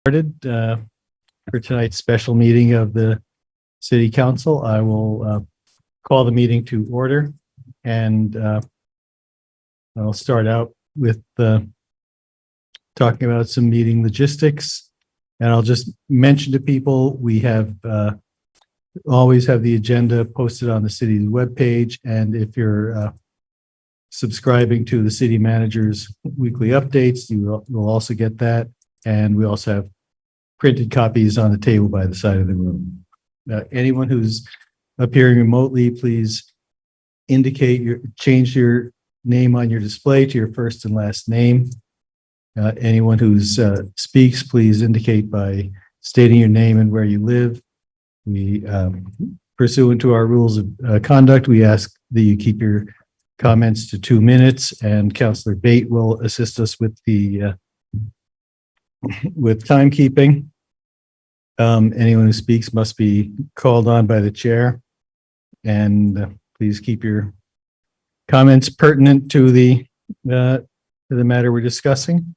Started for tonight's special meeting of the City Council. I will call the meeting to order, and I'll start out with talking about some meeting logistics. And I'll just mention to people, we have always have the agenda posted on the city's webpage, and if you're subscribing to the city manager's weekly updates, you will also get that. And we also have printed copies on the table by the side of the room. Anyone who's appearing remotely, please change your name on your display to your first and last name. Anyone who's speaks, please indicate by stating your name and where you live. We, pursuant to our rules of conduct, we ask that you keep your comments to 2 minutes, and Councillor Bate will assist us with the with timekeeping. Anyone who speaks must be called on by the chair, and please keep your comments pertinent to the matter we're discussing.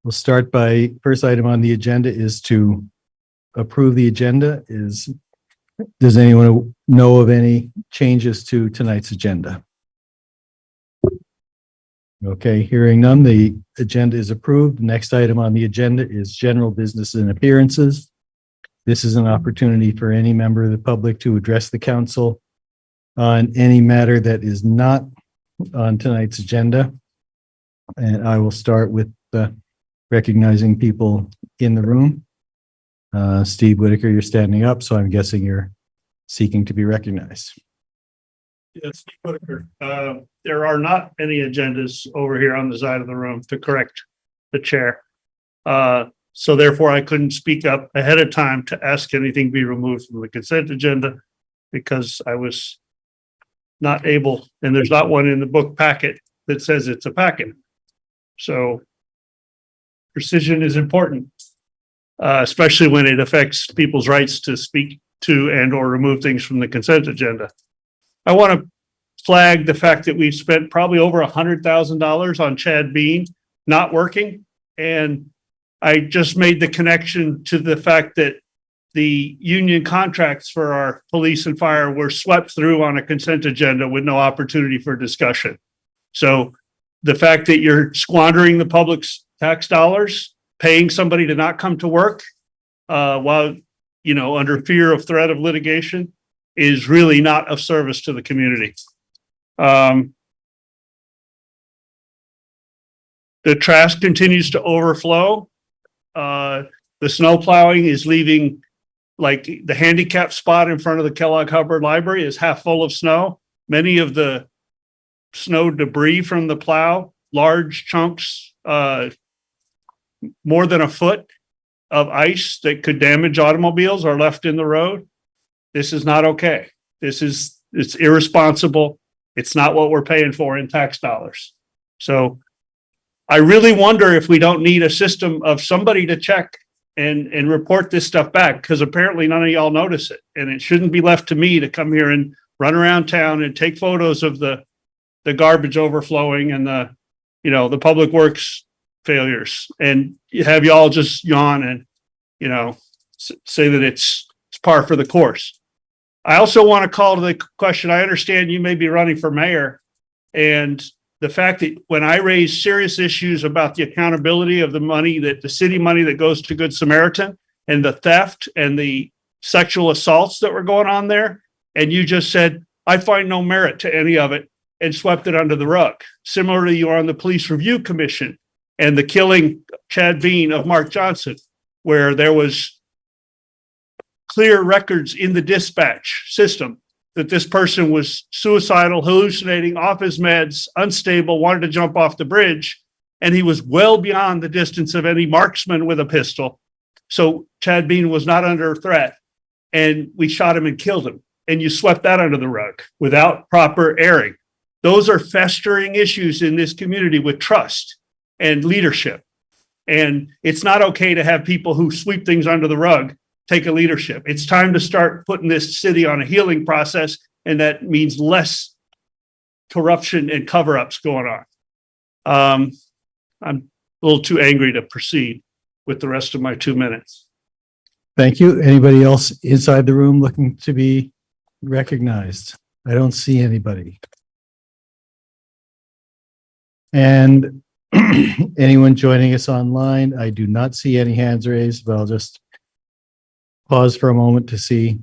We'll start by, first item on the agenda is to approve the agenda. Does anyone know of any changes to tonight's agenda? Okay, hearing none, the agenda is approved. The next item on the agenda is general business and appearances. This is an opportunity for any member of the public to address the council on any matter that is not on tonight's agenda. And I will start with recognizing people in the room. Steve Whitaker, you're standing up, so I'm guessing you're seeking to be recognized. Yes, Steve Whitaker. There are not any agendas over here on the side of the room to correct the chair. So therefore I couldn't speak up ahead of time to ask anything be removed from the consent agenda because I was not able, and there's not one in the book packet that says it's a packet. So precision is important, especially when it affects people's rights to speak to and or remove things from the consent agenda. I want to flag the fact that we've spent probably over $100,000 on Chad Bean not working. And I just made the connection to the fact that the union contracts for our police and fire were swept through on a consent agenda with no opportunity for discussion. So the fact that you're squandering the public's tax dollars, paying somebody to not come to work while, under fear of threat of litigation is really not of service to the community. The trash continues to overflow. The snow plowing is leaving, like the handicap spot in front of the Kellogg Hubbard Library is half full of snow. Many of the snow debris from the plow, large chunks, more than a foot of ice that could damage automobiles are left in the road. This is not okay. It's irresponsible. It's not what we're paying for in tax dollars. So I really wonder if we don't need a system of somebody to check and report this stuff back, because apparently none of y'all notice it. And it shouldn't be left to me to come here and run around town and take photos of the garbage overflowing and the public works failures and have y'all just yawn and, say that it's par for the course. I also want to call to the question. I understand you may be running for mayor, and the fact that when I raise serious issues about the accountability of the money, that the city money that goes to Good Samaritan and the theft and the sexual assaults that were going on there, and you just said, I find no merit to any of it and swept it under the rug. Similarly, you are on the Police Review Commission and the killing Chad Bean of Mark Johnson, where there was clear records in the dispatch system that this person was suicidal, hallucinating, off his meds, unstable, wanted to jump off the bridge, and he was well beyond the distance of any marksman with a pistol. So Chad Bean was not under threat, and we shot him and killed him, and you swept that under the rug without proper airing. Those are festering issues in this community with trust and leadership. And it's not okay to have people who sweep things under the rug take a leadership. It's time to start putting this city on a healing process, and that means less corruption and cover-ups going on. I'm a little too angry to proceed. with the rest of my 2 minutes. Thank you. Anybody else inside the room looking to be recognized? I don't see anybody. And anyone joining us online, I do not see any hands raised, but I'll just pause for a moment to see.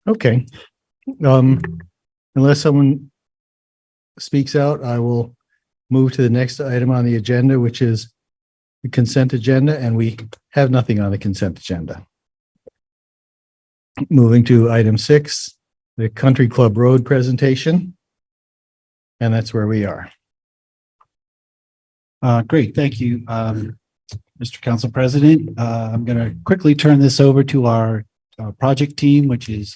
Okay. Unless someone speaks out, I will move to the next item on the agenda, which is the consent agenda, and we have nothing on the consent agenda. Moving to item 6, the Country Club Road presentation. And that's where we are. Great, thank you, Mr. Council President. I'm going to quickly turn this over to our project team, which is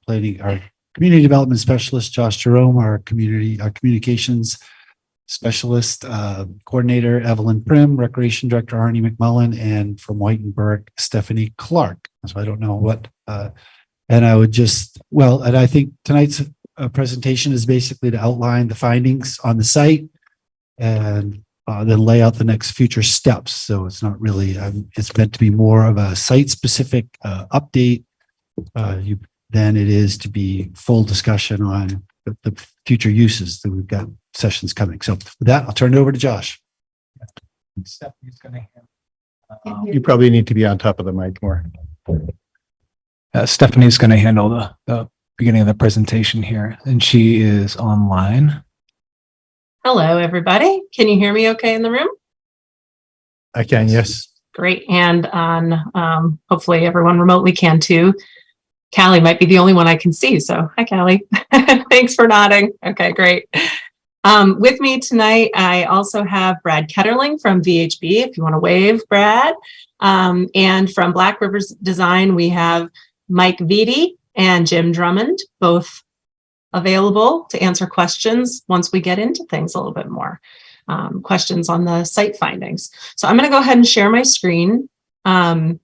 planning our community development specialist, Josh Jerome, our communications specialist, coordinator, Evelyn Prim, recreation director, Arnie McMullen, and from Whitenburg, Stephanie Clark. So I don't know what, and I would just, well, and I think tonight's presentation is basically to outline the findings on the site and then lay out the next future steps. So it's not really, it's meant to be more of a site specific update than it is to be full discussion on the future uses that we've got sessions coming. So with that, I'll turn it over to Josh. You probably need to be on top of the mic more. Stephanie's going to handle the beginning of the presentation here, and she is online. Hello, everybody. Can you hear me okay in the room? I can, yes. Great. And on hopefully everyone remotely can too. Callie might be the only one I can see. So hi, Callie. Thanks for nodding. Okay, great. With me tonight, I also have Brad Ketterling from VHB, if you want to wave, Brad. And from Black Rivers Design, we have Mike Vitti and Jim Drummond, both available to answer questions once we get into things a little bit more. Questions on the site findings. So I'm going to go ahead and share my screen and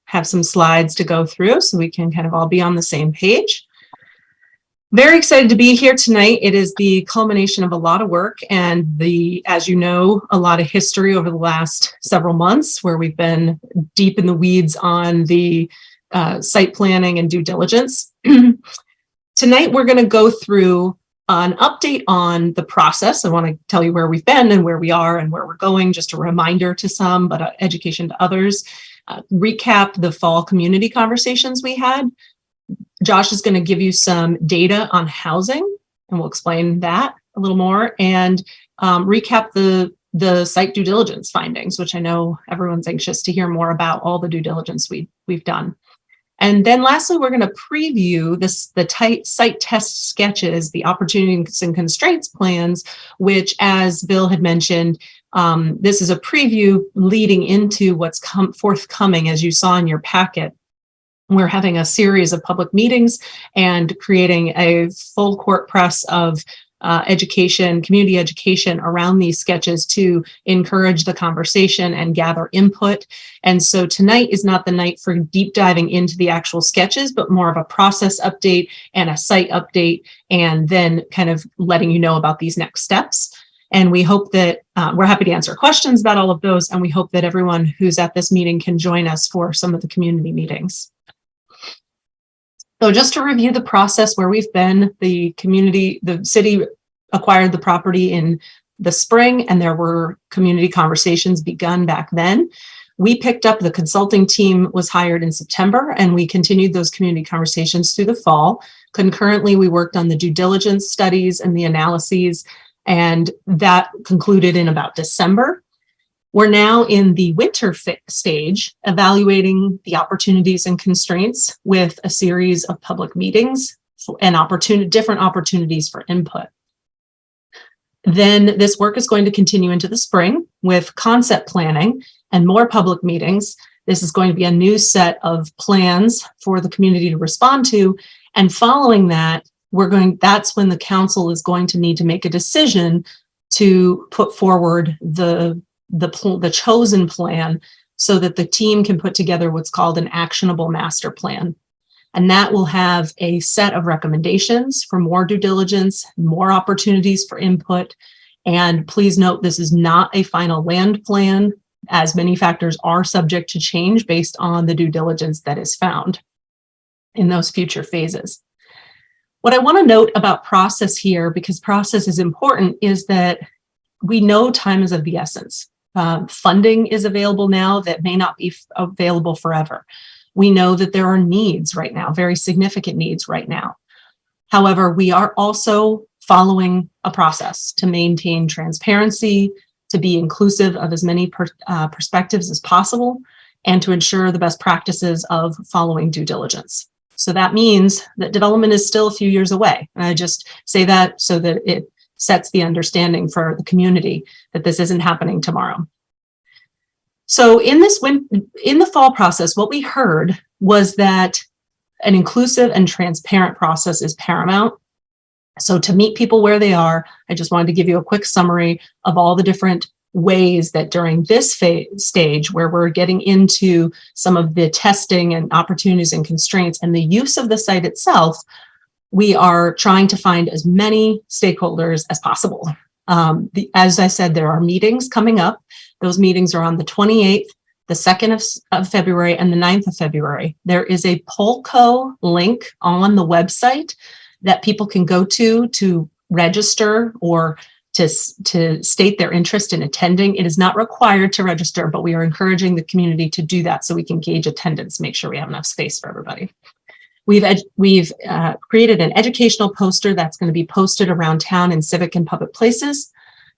have some slides to go through so we can kind of all be on the same page. Very excited to be here tonight. It is the culmination of a lot of work and as you know, a lot of history over the last several months where we've been deep in the weeds on the site planning and due diligence. Tonight, we're going to go through an update on the process. I want to tell you where we've been and where we are and where we're going, just a reminder to some, but education to others. Recap the fall community conversations we had. Josh is going to give you some data on housing, and we'll explain that a little more, and recap the site due diligence findings, which I know everyone's anxious to hear more about all the due diligence we've done. And then lastly, we're going to preview the site test sketches, the opportunities and constraints plans, which, as Bill had mentioned, this is a preview leading into what's forthcoming, as you saw in your packet. We're having a series of public meetings and creating a full court press of education, community education around these sketches to encourage the conversation and gather input. And so tonight is not the night for deep diving into the actual sketches, but more of a process update and a site update, and then kind of letting you know about these next steps. And we hope that we're happy to answer questions about all of those. And we hope that everyone who's at this meeting can join us for some of the community meetings. So just to review the process where we've been, the city acquired the property in the spring, and there were community conversations begun back then. We picked up, the consulting team was hired in September, and we continued those community conversations through the fall. Concurrently, we worked on the due diligence studies and the analyses, and that concluded in about December. We're now in the winter stage, evaluating the opportunities and constraints with a series of public meetings and different opportunities for input. Then this work is going to continue into the spring with concept planning and more public meetings. This is going to be a new set of plans for the community to respond to. And following that, that's when the council is going to need to make a decision to put forward the chosen plan so that the team can put together what's called an actionable master plan. And that will have a set of recommendations for more due diligence, more opportunities for input. And please note, this is not a final land plan, as many factors are subject to change based on the due diligence that is found in those future phases. What I want to note about process here, because process is important, is that we know time is of the essence. Funding is available now that may not be available forever. We know that there are needs right now, very significant needs right now. However, we are also following a process to maintain transparency, to be inclusive of as many perspectives as possible, and to ensure the best practices of following due diligence. So that means that development is still a few years away. And I just say that so that it sets the understanding for the community that this isn't happening tomorrow. So in the fall process, what we heard was that an inclusive and transparent process is paramount. So to meet people where they are, I just wanted to give you a quick summary of all the different ways that during this stage where we're getting into some of the testing and opportunities and constraints and the use of the site itself, we are trying to find as many stakeholders as possible. As I said, there are meetings coming up. Those meetings are on the 28th, the 2nd of February, and the 9th of February. There is a Polco link on the website that people can go to register or to state their interest in attending. It is not required to register, but we are encouraging the community to do that so we can gauge attendance, make sure we have enough space for everybody. We've created an educational poster that's going to be posted around town in civic and public places.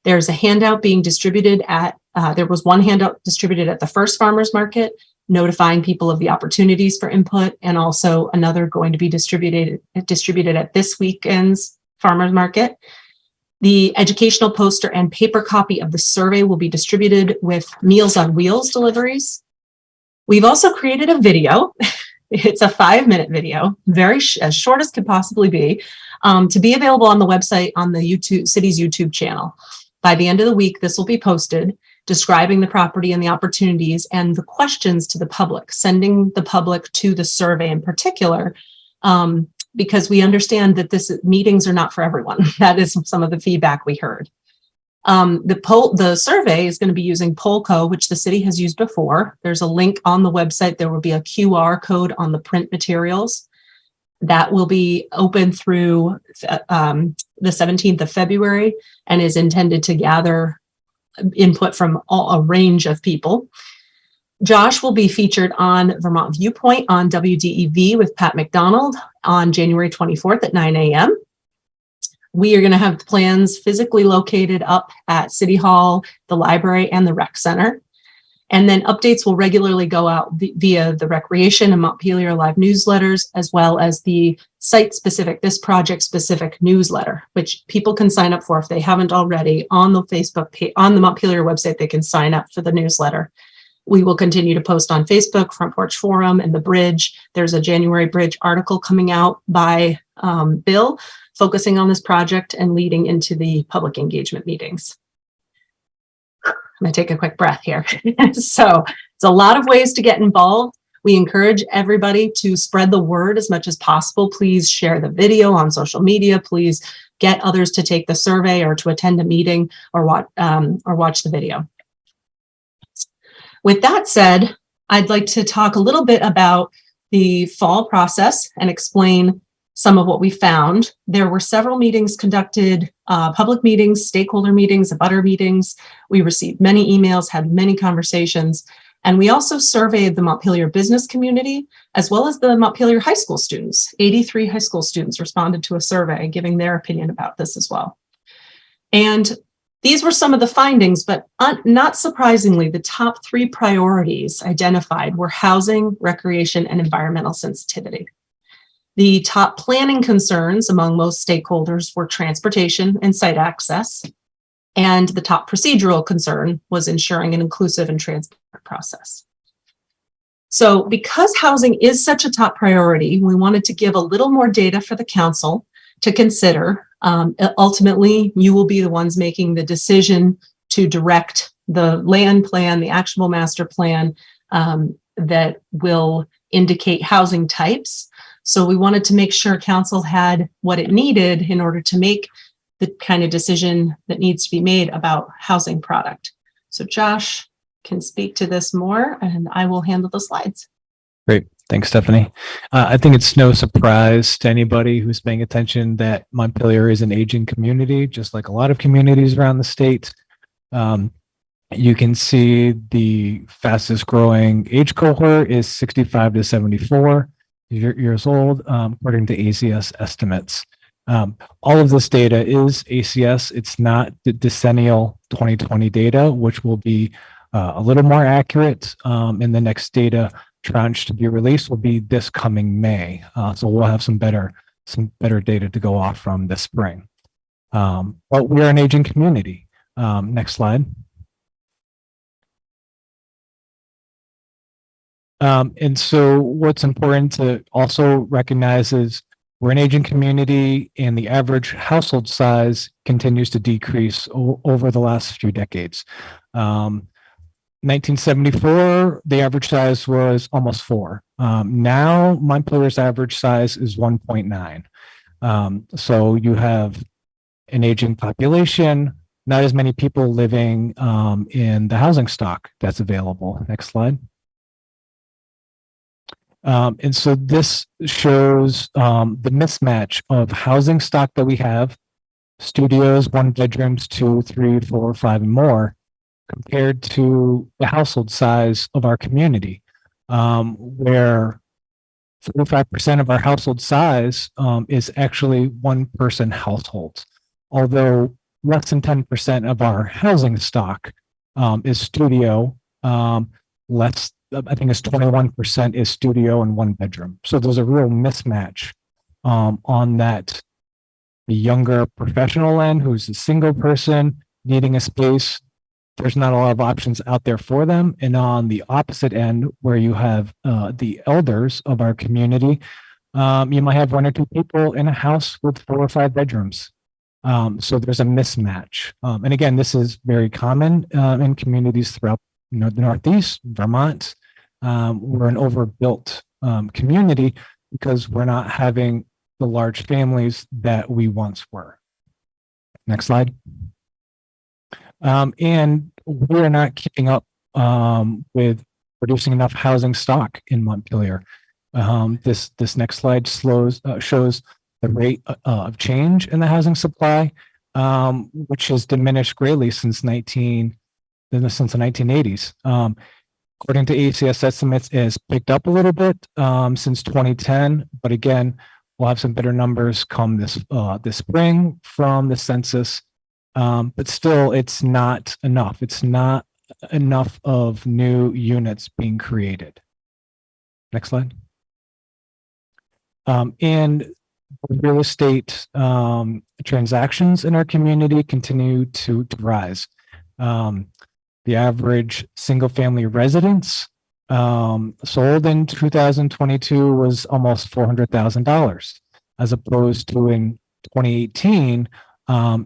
There's a handout being distributed there was one handout distributed at the first farmers market, notifying people of the opportunities for input, and also another going to be distributed at this weekend's farmers market. The educational poster and paper copy of the survey will be distributed with Meals on Wheels deliveries. We've also created a video. It's a 5-minute video, as short as could possibly be, to be available on the website on the city's YouTube channel. By the end of the week, this will be posted, describing the property and the opportunities and the questions to the public, sending the public to the survey in particular, because we understand that meetings are not for everyone. That is some of the feedback we heard. The survey is going to be using Polco, which the city has used before. There's a link on the website. There will be a QR code on the print materials that will be open through the 17th of February and is intended to gather input from a range of people. Josh will be featured on Vermont Viewpoint on WDEV with Pat McDonald on January 24th at 9 a.m. We are going to have plans physically located up at City Hall, the library, and the rec center. And then updates will regularly go out via the Recreation and Montpelier Live newsletters, as well as the site-specific, this project-specific newsletter, which people can sign up for if they haven't already on the Facebook page, on the Montpelier website. They can sign up for the newsletter. We will continue to post on Facebook, Front Porch Forum, and the Bridge. There's a January Bridge article coming out by Bill, focusing on this project and leading into the public engagement meetings. I'm going to take a quick breath here. So it's a lot of ways to get involved. We encourage everybody to spread the word as much as possible. Please share the video on social media. Please get others to take the survey or to attend a meeting or watch the video. With that said, I'd like to talk a little bit about the fall process and explain some of what we found. There were several meetings conducted, public meetings, stakeholder meetings, abutter meetings. We received many emails, had many conversations, and we also surveyed the Montpelier business community, as well as the Montpelier high school students. 83 high school students responded to a survey giving their opinion about this as well. And these were some of the findings, but not surprisingly, the top 3 priorities identified were housing, recreation, and environmental sensitivity. The top planning concerns among most stakeholders were transportation and site access, and the top procedural concern was ensuring an inclusive and transparent process. So because housing is such a top priority, we wanted to give a little more data for the council to consider. Ultimately, you will be the ones making the decision to direct the land plan, the actionable master plan that will indicate housing types. So we wanted to make sure council had what it needed in order to make the kind of decision that needs to be made about housing product. So Josh can speak to this more, and I will handle the slides. Great. Thanks, Stephanie. I think it's no surprise to anybody who's paying attention that Montpelier is an aging community, just like a lot of communities around the state. You can see the fastest growing age cohort is 65 to 74 years old, according to ACS estimates. All of this data is ACS. It's not the decennial 2020 data, which will be a little more accurate in the next data tranche to be released will be this coming May. So we'll have some better data to go off from this spring. But we're an aging community. Next slide. And so what's important to also recognize is we're an aging community and the average household size continues to decrease over the last few decades. 1974, the average size was almost 4. Now Montpelier's average size is 1.9. So you have an aging population, not as many people living in the housing stock that's available. Next slide. And so this shows the mismatch of housing stock that we have, studios, 1 bedrooms, 2, 3, 4, 5, and more, compared to the household size of our community, where 45% of our household size is actually 1-person households, although less than 10% of our housing stock is studio. I think it's 21% is studio and 1 bedroom. So there's a real mismatch on that. The younger professional end, who's a single person needing a space, there's not a lot of options out there for them. And on the opposite end, where you have the elders of our community, you might have 1 or 2 people in a house with 4 or 5 bedrooms. So there's a mismatch. And again, this is very common in communities throughout the Northeast, Vermont. We're an overbuilt community because we're not having the large families that we once were. Next slide. And we're not keeping up with producing enough housing stock in Montpelier. This next slide shows the rate of change in the housing supply, which has diminished greatly since the 1980s. According to ACS estimates, it has picked up a little bit since 2010, but again, we'll have some better numbers come this spring from the census. But still, it's not enough. It's not enough of new units being created. Next slide. And real estate transactions in our community continue to rise. The average single-family residence sold in 2022 was almost $400,000, as opposed to in 2018,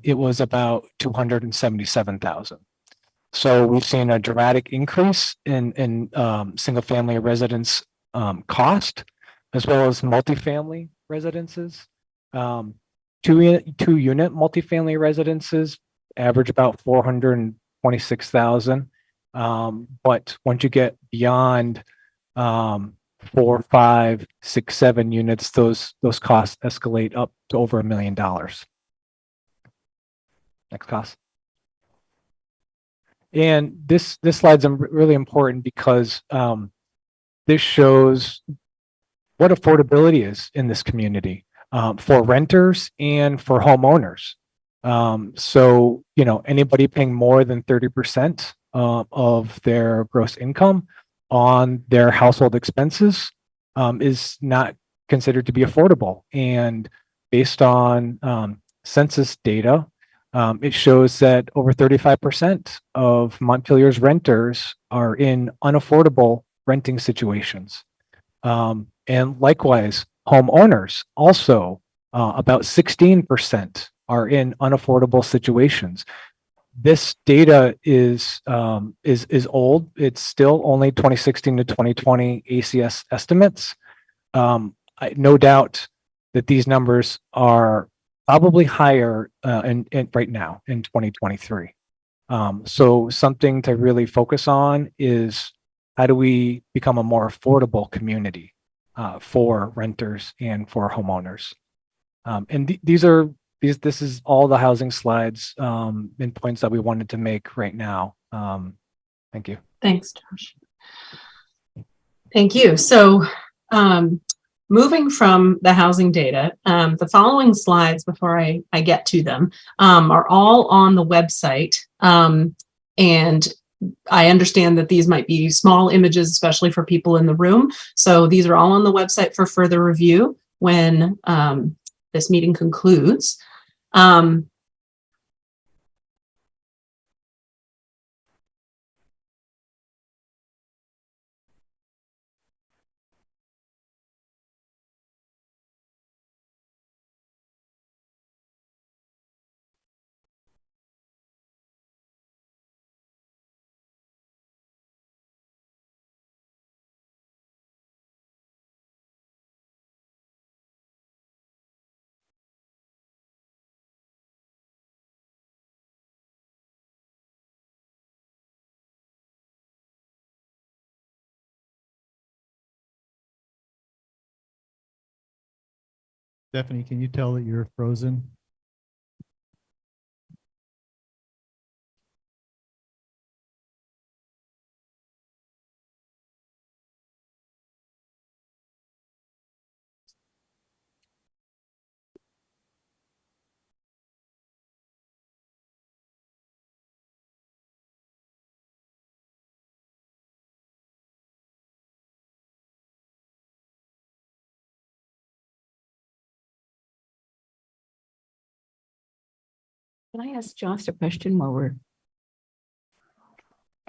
it was about 277,000. So we've seen a dramatic increase in single-family residence cost, as well as multifamily residences. Two-unit multifamily residences average about 426,000. But once you get beyond 4, 5, 6, 7 units, those costs escalate up to over $1 million. Next cost. And this slide's really important because this shows what affordability is in this community for renters and for homeowners. So, anybody paying more than 30% of their gross income on their household expenses is not considered to be affordable. And based on census data, it shows that over 35% of Montpelier's renters are in unaffordable renting situations. And likewise, homeowners also about 16% are in unaffordable situations. This data is old. It's still only 2016 to 2020 ACS estimates. I no doubt that these numbers are probably higher in right now in 2023. So something to really focus on is how do we become a more affordable community for renters and for homeowners? And this is all the housing slides and points that we wanted to make right now. Thank you. Thanks, Josh. Thank you. So, moving from the housing data, the following slides before I get to them are all on the website. And I understand that these might be small images, especially for people in the room. So these are all on the website for further review when this meeting concludes. Stephanie, can you tell that you're frozen? Can I ask Josh a question while we're?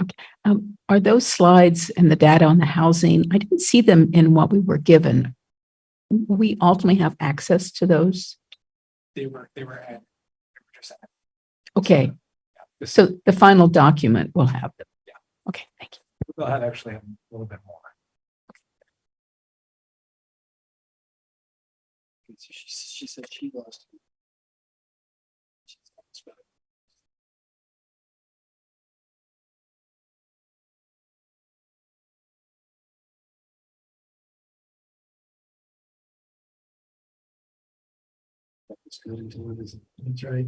Okay. Are those slides and the data on the housing? I didn't see them in what we were given. Will we ultimately have access to those? They were at. Okay. So the final document will have them. Yeah. Okay. Thank you. We'll have actually a little bit more. She said she lost. That's good until it isn't. That's right.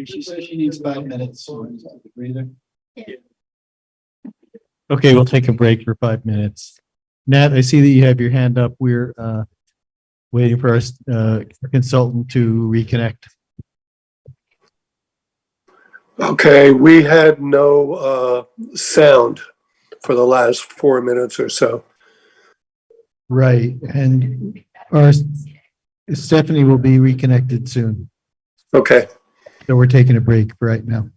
She says she needs 5 minutes. Breather. Okay, we'll take a break for 5 minutes. Nat, I see that you have your hand up. We're waiting for our consultant to reconnect. Okay, we had no sound for the last 4 minutes or so. Right, and our Stephanie will be reconnected soon. Okay. So we're taking a break right now.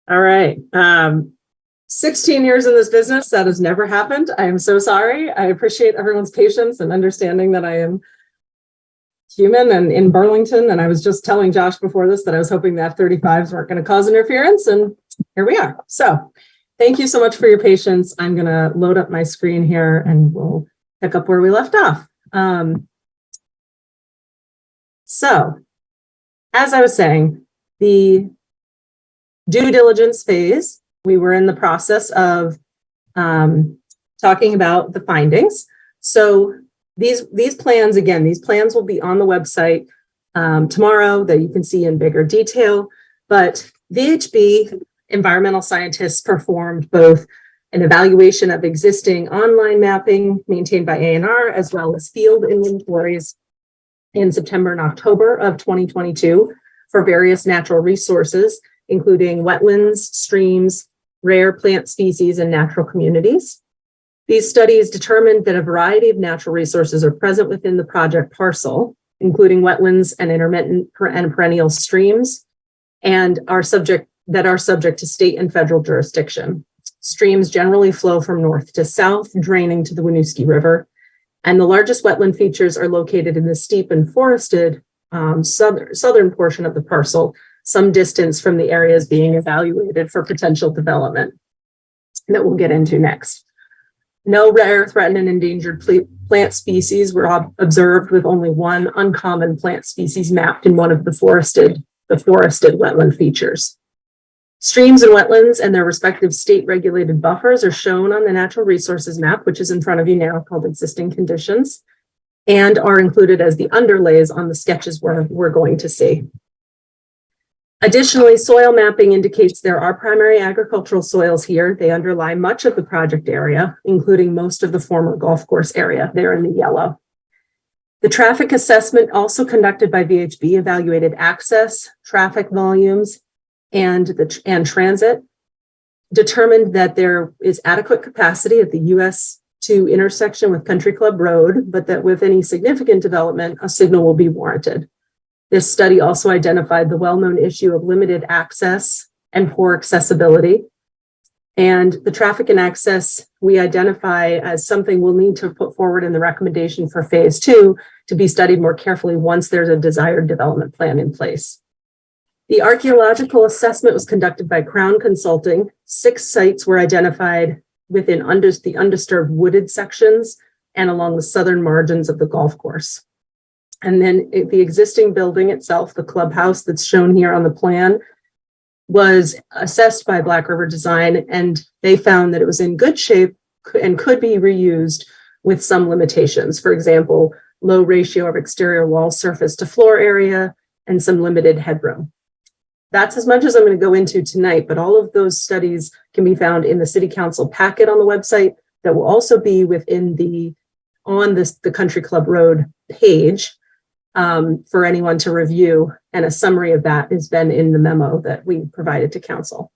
All right. 16 years in this business, that has never happened. I am so sorry. I appreciate everyone's patience and understanding that I am human and in Burlington. And I was just telling Josh before this that I was hoping the F-35s weren't going to cause interference. And here we are. So thank you so much for your patience. I'm going to load up my screen here and we'll pick up where we left off. So as I was saying, the due diligence phase, we were in the process of talking about the findings. So these plans, again, these plans will be on the website tomorrow that you can see in bigger detail. But VHB environmental scientists performed both an evaluation of existing online mapping maintained by ANR as well as field inventories in September and October of 2022 for various natural resources, including wetlands, streams, rare plant species, and natural communities. These studies determined that a variety of natural resources are present within the project parcel, including wetlands and intermittent and perennial streams, and are subject to state and federal jurisdiction. Streams generally flow from north to south, draining to the Winooski River, and the largest wetland features are located in the steep and forested southern portion of the parcel, some distance from the areas being evaluated for potential development that we'll get into next. No rare, threatened, and endangered plant species were observed, with only one uncommon plant species mapped in one of the forested wetland features. Streams and wetlands and their respective state-regulated buffers are shown on the natural resources map, which is in front of you now, called existing conditions, and are included as the underlays on the sketches we're going to see. Additionally, soil mapping indicates there are primary agricultural soils here. They underlie much of the project area, including most of the former golf course area there in the yellow. The traffic assessment, also conducted by VHB, evaluated access, traffic volumes, and transit, determined that there is adequate capacity at the US 2 intersection with Country Club Road, but that with any significant development, a signal will be warranted. This study also identified the well-known issue of limited access and poor accessibility. And the traffic and access we identify as something we'll need to put forward in the recommendation for phase 2 to be studied more carefully once there's a desired development plan in place. The archaeological assessment was conducted by Crown Consulting. 6 sites were identified within the undisturbed wooded sections and along the southern margins of the golf course. And then the existing building itself, the clubhouse that's shown here on the plan, was assessed by Black River Design, and they found that it was in good shape and could be reused with some limitations. For example, low ratio of exterior wall surface to floor area and some limited headroom. That's as much as I'm going to go into tonight, but all of those studies can be found in the City Council packet on the website that will also be within the Country Club Road page for anyone to review. And a summary of that has been in the memo that we provided to Council.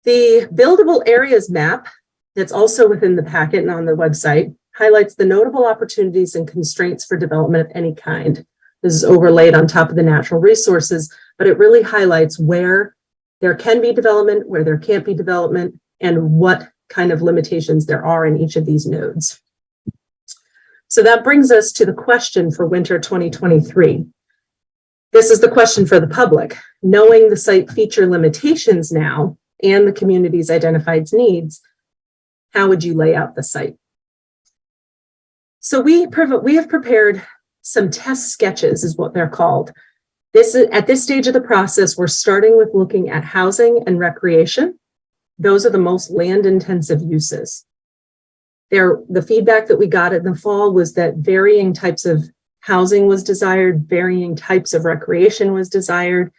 The buildable areas map that's also within the packet and on the website highlights the notable opportunities and constraints for development of any kind. This is overlaid on top of the natural resources, but it really highlights where there can be development, where there can't be development, and what kind of limitations there are in each of these nodes. So that brings us to the question for winter 2023. This is the question for the public. Knowing the site feature limitations now and the community's identified needs, how would you lay out the site? So we have prepared some test sketches, is what they're called. At this stage of the process, we're starting with looking at housing and recreation. Those are the most land-intensive uses. The feedback that we got in the fall was that varying types of housing was desired, varying types of recreation was desired.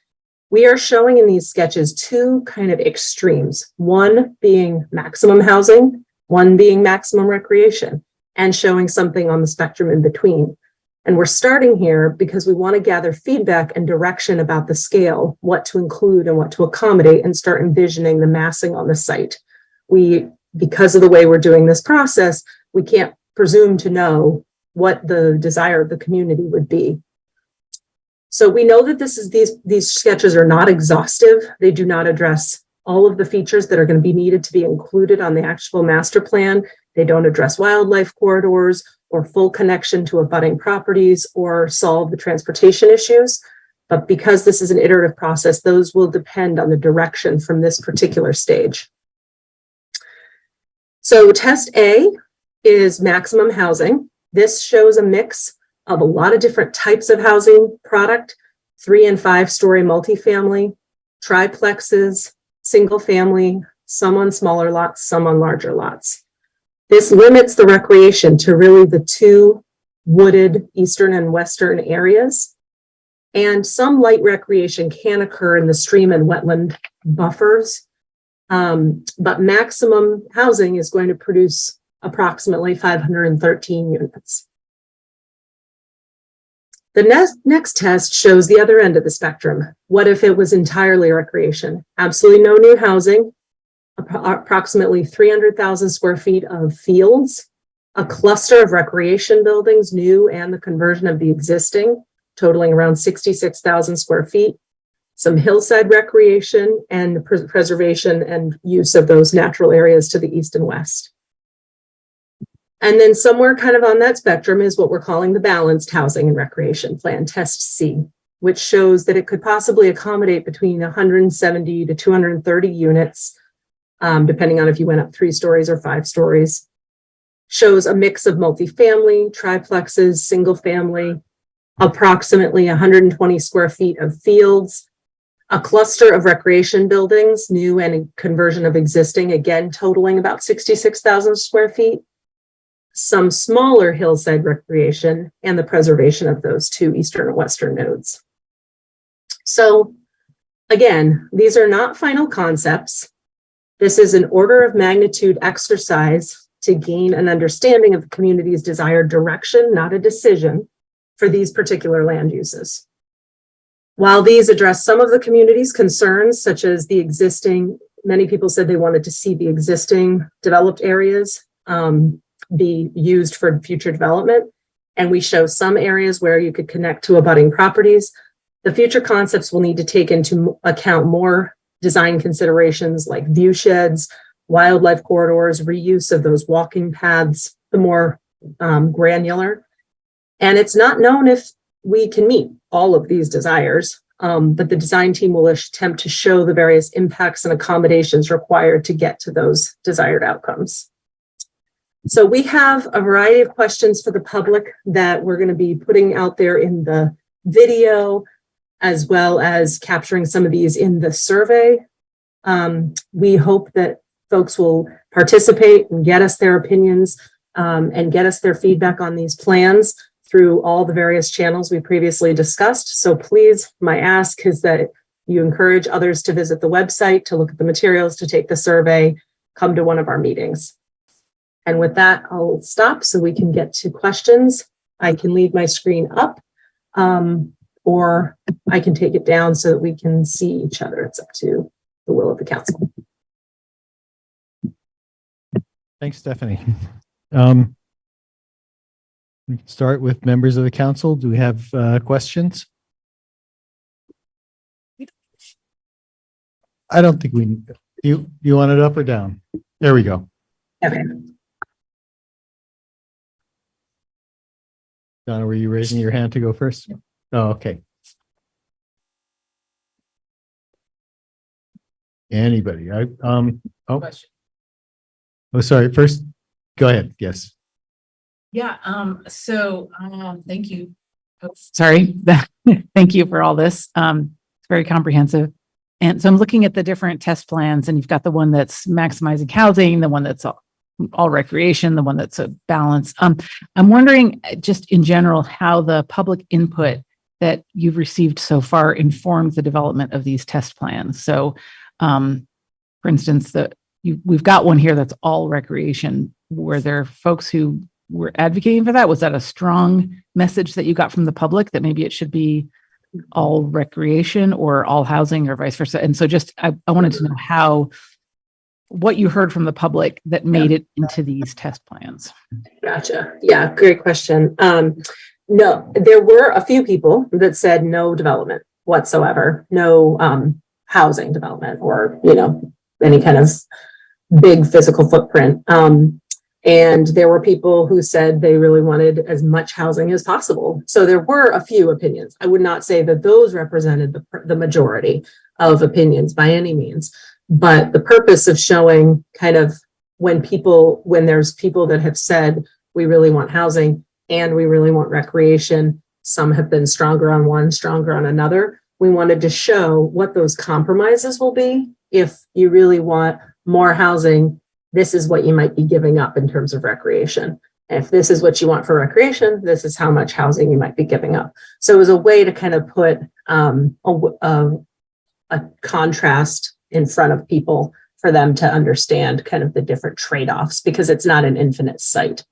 We are showing in these sketches 2 kind of extremes, one being maximum housing, one being maximum recreation, and showing something on the spectrum in between. And we're starting here because we want to gather feedback and direction about the scale, what to include and what to accommodate, and start envisioning the massing on the site. Because of the way we're doing this process, we can't presume to know what the desire of the community would be. So we know that these sketches are not exhaustive. They do not address all of the features that are going to be needed to be included on the actual master plan. They don't address wildlife corridors or full connection to abutting properties or solve the transportation issues. But because this is an iterative process, those will depend on the direction from this particular stage. So test A is maximum housing. This shows a mix of a lot of different types of housing product, 3 and 5 story multifamily, triplexes, single family, some on smaller lots, some on larger lots. This limits the recreation to really the 2 wooded eastern and western areas. And some light recreation can occur in the stream and wetland buffers. But maximum housing is going to produce approximately 513 units. The next test shows the other end of the spectrum. What if it was entirely recreation? Absolutely no new housing, approximately 300,000 square feet of fields, a cluster of recreation buildings, new and the conversion of the existing, totaling around 66,000 square feet, some hillside recreation and preservation and use of those natural areas to the east and west. And then somewhere kind of on that spectrum is what we're calling the balanced housing and recreation plan, test C, which shows that it could possibly accommodate between 170 to 230 units, depending on if you went up 3 stories or 5 stories. Shows a mix of multifamily, triplexes, single family, approximately 120 square feet of fields, a cluster of recreation buildings, new and conversion of existing, again, totaling about 66,000 square feet, some smaller hillside recreation, and the preservation of those 2 eastern and western nodes. So again, these are not final concepts. This is an order of magnitude exercise to gain an understanding of the community's desired direction, not a decision, for these particular land uses. While these address some of the community's concerns, such as the existing, many people said they wanted to see the existing developed areas be used for future development. And we show some areas where you could connect to abutting properties. The future concepts will need to take into account more design considerations like view sheds, wildlife corridors, reuse of those walking paths, the more granular. And it's not known if we can meet all of these desires, but the design team will attempt to show the various impacts and accommodations required to get to those desired outcomes. So we have a variety of questions for the public that we're going to be putting out there in the video, as well as capturing some of these in the survey. We hope that folks will participate and get us their opinions and get us their feedback on these plans through all the various channels we previously discussed. So please, my ask is that you encourage others to visit the website, to look at the materials, to take the survey, come to one of our meetings. And with that, I'll stop so we can get to questions. I can leave my screen up, or I can take it down so that we can see each other. It's up to the will of the council. Thanks, Stephanie. We can start with members of the council. Do we have questions? I don't think we, you want it up or down? There we go. Okay. Donna, were you raising your hand to go first? Oh, okay. Anybody? Oh, sorry. First, go ahead. Yes. Yeah, thank you. Oh, sorry. Thank you for all this. It's very comprehensive. And so I'm looking at the different test plans, and you've got the one that's maximizing housing, the one that's all recreation, the one that's a balance. I'm wondering just in general how the public input that you've received so far informs the development of these test plans. So, for instance, we've got one here that's all recreation. Were there folks who were advocating for that? Was that a strong message that you got from the public that maybe it should be all recreation or all housing or vice versa? And so just, I wanted to know what you heard from the public that made it into these test plans. Gotcha. Yeah, great question. No, there were a few people that said no development whatsoever, no housing development or, any kind of big physical footprint. And there were people who said they really wanted as much housing as possible. So there were a few opinions. I would not say that those represented the majority of opinions by any means, but the purpose of showing kind of when there's people that have said, we really want housing and we really want recreation, some have been stronger on one, stronger on another. We wanted to show what those compromises will be. If you really want more housing, this is what you might be giving up in terms of recreation. And if this is what you want for recreation, this is how much housing you might be giving up. So it was a way to kind of put a contrast in front of people for them to understand kind of the different trade-offs, because it's not an infinite site.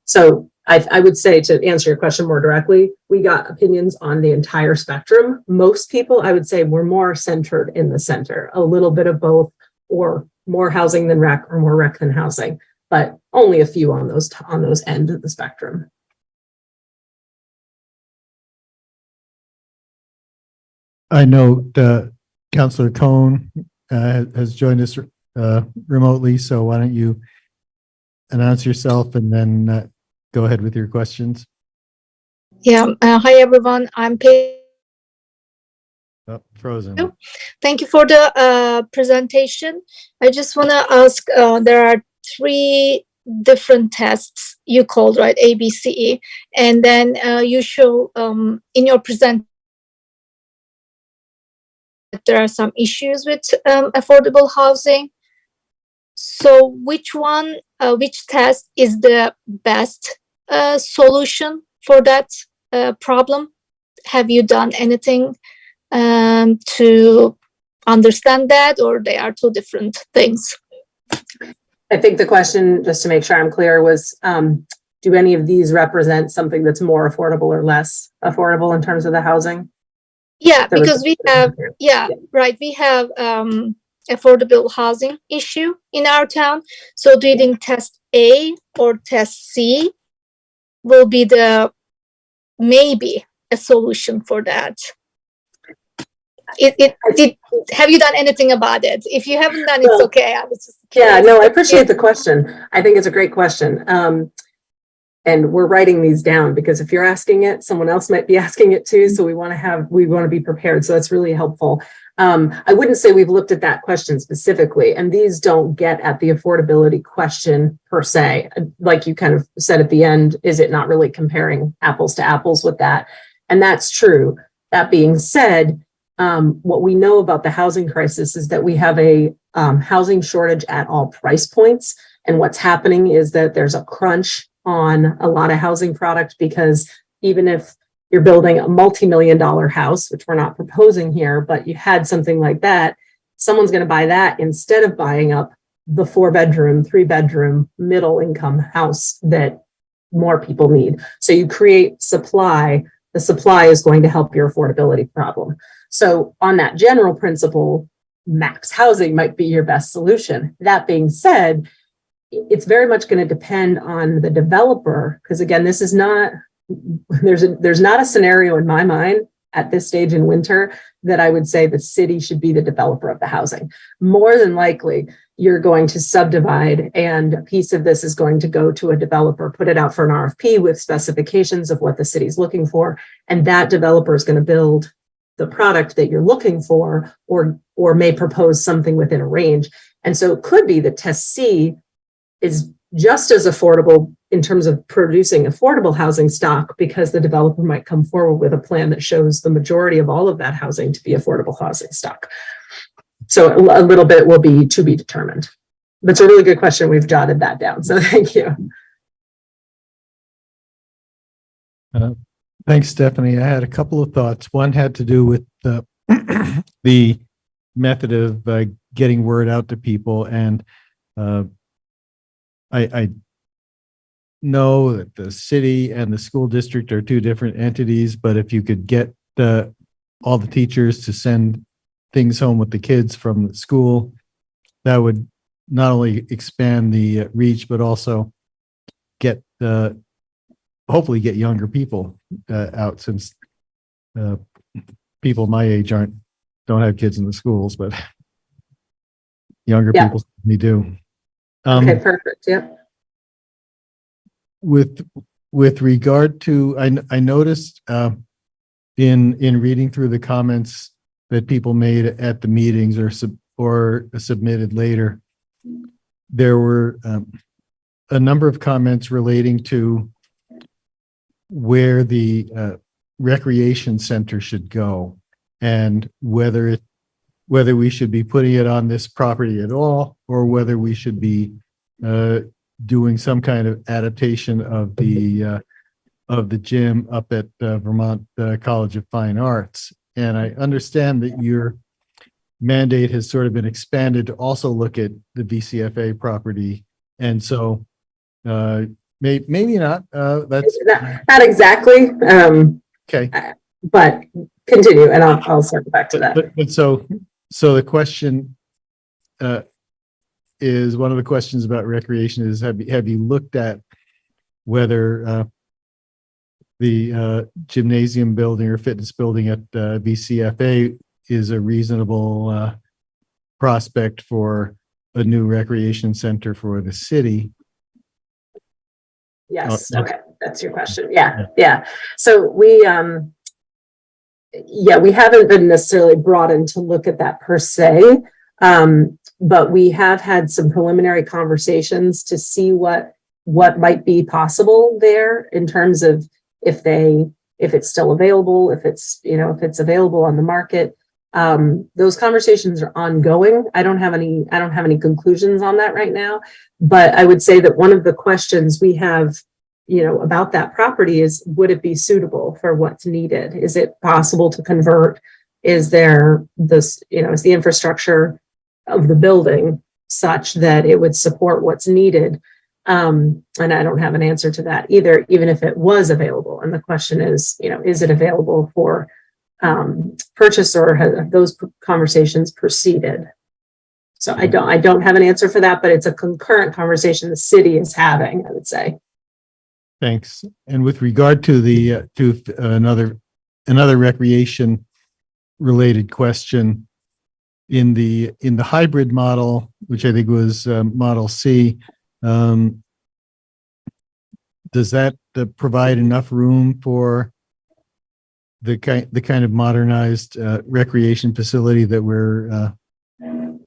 So I would say, to answer your question more directly, we got opinions on the entire spectrum. Most people, I would say, were more centered in the center, a little bit of both, or more housing than rec, or more rec than housing, but only a few on those ends of the spectrum. I know Councillor Cohn has joined us remotely, so why don't you announce yourself and then go ahead with your questions. Yeah. Hi, everyone. I'm Pay. Oh, frozen. Thank you for the presentation. I just want to ask, there are 3 different tests you called, right? A, B, C, E. And then you show in your presentation that there are some issues with affordable housing. So which test is the best solution for that problem? Have you done anything to understand that, or they are 2 different things? I think the question, just to make sure I'm clear, was do any of these represent something that's more affordable or less affordable in terms of the housing? Yeah, because we have, right, we have affordable housing issue in our town. So do you think test A or test C will be maybe a solution for that? Have you done anything about it? If you haven't done, it's okay. I was just curious. Yeah, no, I appreciate the question. I think it's a great question. And we're writing these down because if you're asking it, someone else might be asking it too. So we want to be prepared. So that's really helpful. I wouldn't say we've looked at that question specifically, and these don't get at the affordability question per se. Like you kind of said at the end, is it not really comparing apples to apples with that? And that's true. That being said, what we know about the housing crisis is that we have a housing shortage at all price points. And what's happening is that there's a crunch on a lot of housing product, because even if you're building a multi-million-dollar house, which we're not proposing here, but you had something like that, someone's going to buy that instead of buying up the 4-bedroom, 3-bedroom, middle-income house that more people need. So you create supply. The supply is going to help your affordability problem. So on that general principle, max housing might be your best solution. That being said, it's very much going to depend on the developer, because again, this is not, there's not a scenario in my mind at this stage in winter that I would say the city should be the developer of the housing. More than likely, you're going to subdivide, and a piece of this is going to go to a developer, put it out for an RFP with specifications of what the city's looking for, and that developer is going to build the product that you're looking for, or may propose something within a range. And so it could be that test C is just as affordable in terms of producing affordable housing stock, because the developer might come forward with a plan that shows the majority of all of that housing to be affordable housing stock. So a little bit will be to be determined. That's a really good question. We've jotted that down. So thank you. Thanks, Stephanie. I had a couple of thoughts. One had to do with the the method of getting word out to people, and I know that the city and the school district are 2 different entities, but if you could get all the teachers to send things home with the kids from the school, that would not only expand the reach, but also get hopefully get younger people out, since people my age don't have kids in the schools, but younger Yeah. people certainly do. Okay, perfect. Yeah. With regard to, I noticed in reading through the comments that people made at the meetings or submitted later, there were a number of comments relating to where the recreation center should go, and whether we should be putting it on this property at all, or whether we should be doing some kind of adaptation of the gym up at Vermont College of Fine Arts. And I understand that your mandate has sort of been expanded to also look at the VCFA property. And so maybe not. That's Not exactly. okay. But continue, and I'll circle back to that. But so the question is, one of the questions about recreation is, have you looked at whether the gymnasium building or fitness building at VCFA is a reasonable prospect for a new recreation center for the city? Yes. Oh, Okay. That's your question. Yeah. Yeah. So we haven't been necessarily brought in to look at that per se. But we have had some preliminary conversations to see what might be possible there, in terms of if it's still available, if it's available on the market. Those conversations are ongoing. I don't have any conclusions on that right now, but I would say that one of the questions we have, about that property is, would it be suitable for what's needed? Is it possible to convert? Is there is the infrastructure of the building such that it would support what's needed? And I don't have an answer to that either, even if it was available. And the question is, is it available for purchase, or have those conversations proceeded? So I don't have an answer for that, but it's a concurrent conversation the city is having, I would say. Thanks. And with regard to the another recreation related question, in the hybrid model, which I think was Model C, does that provide enough room for the kind of modernized recreation facility that we're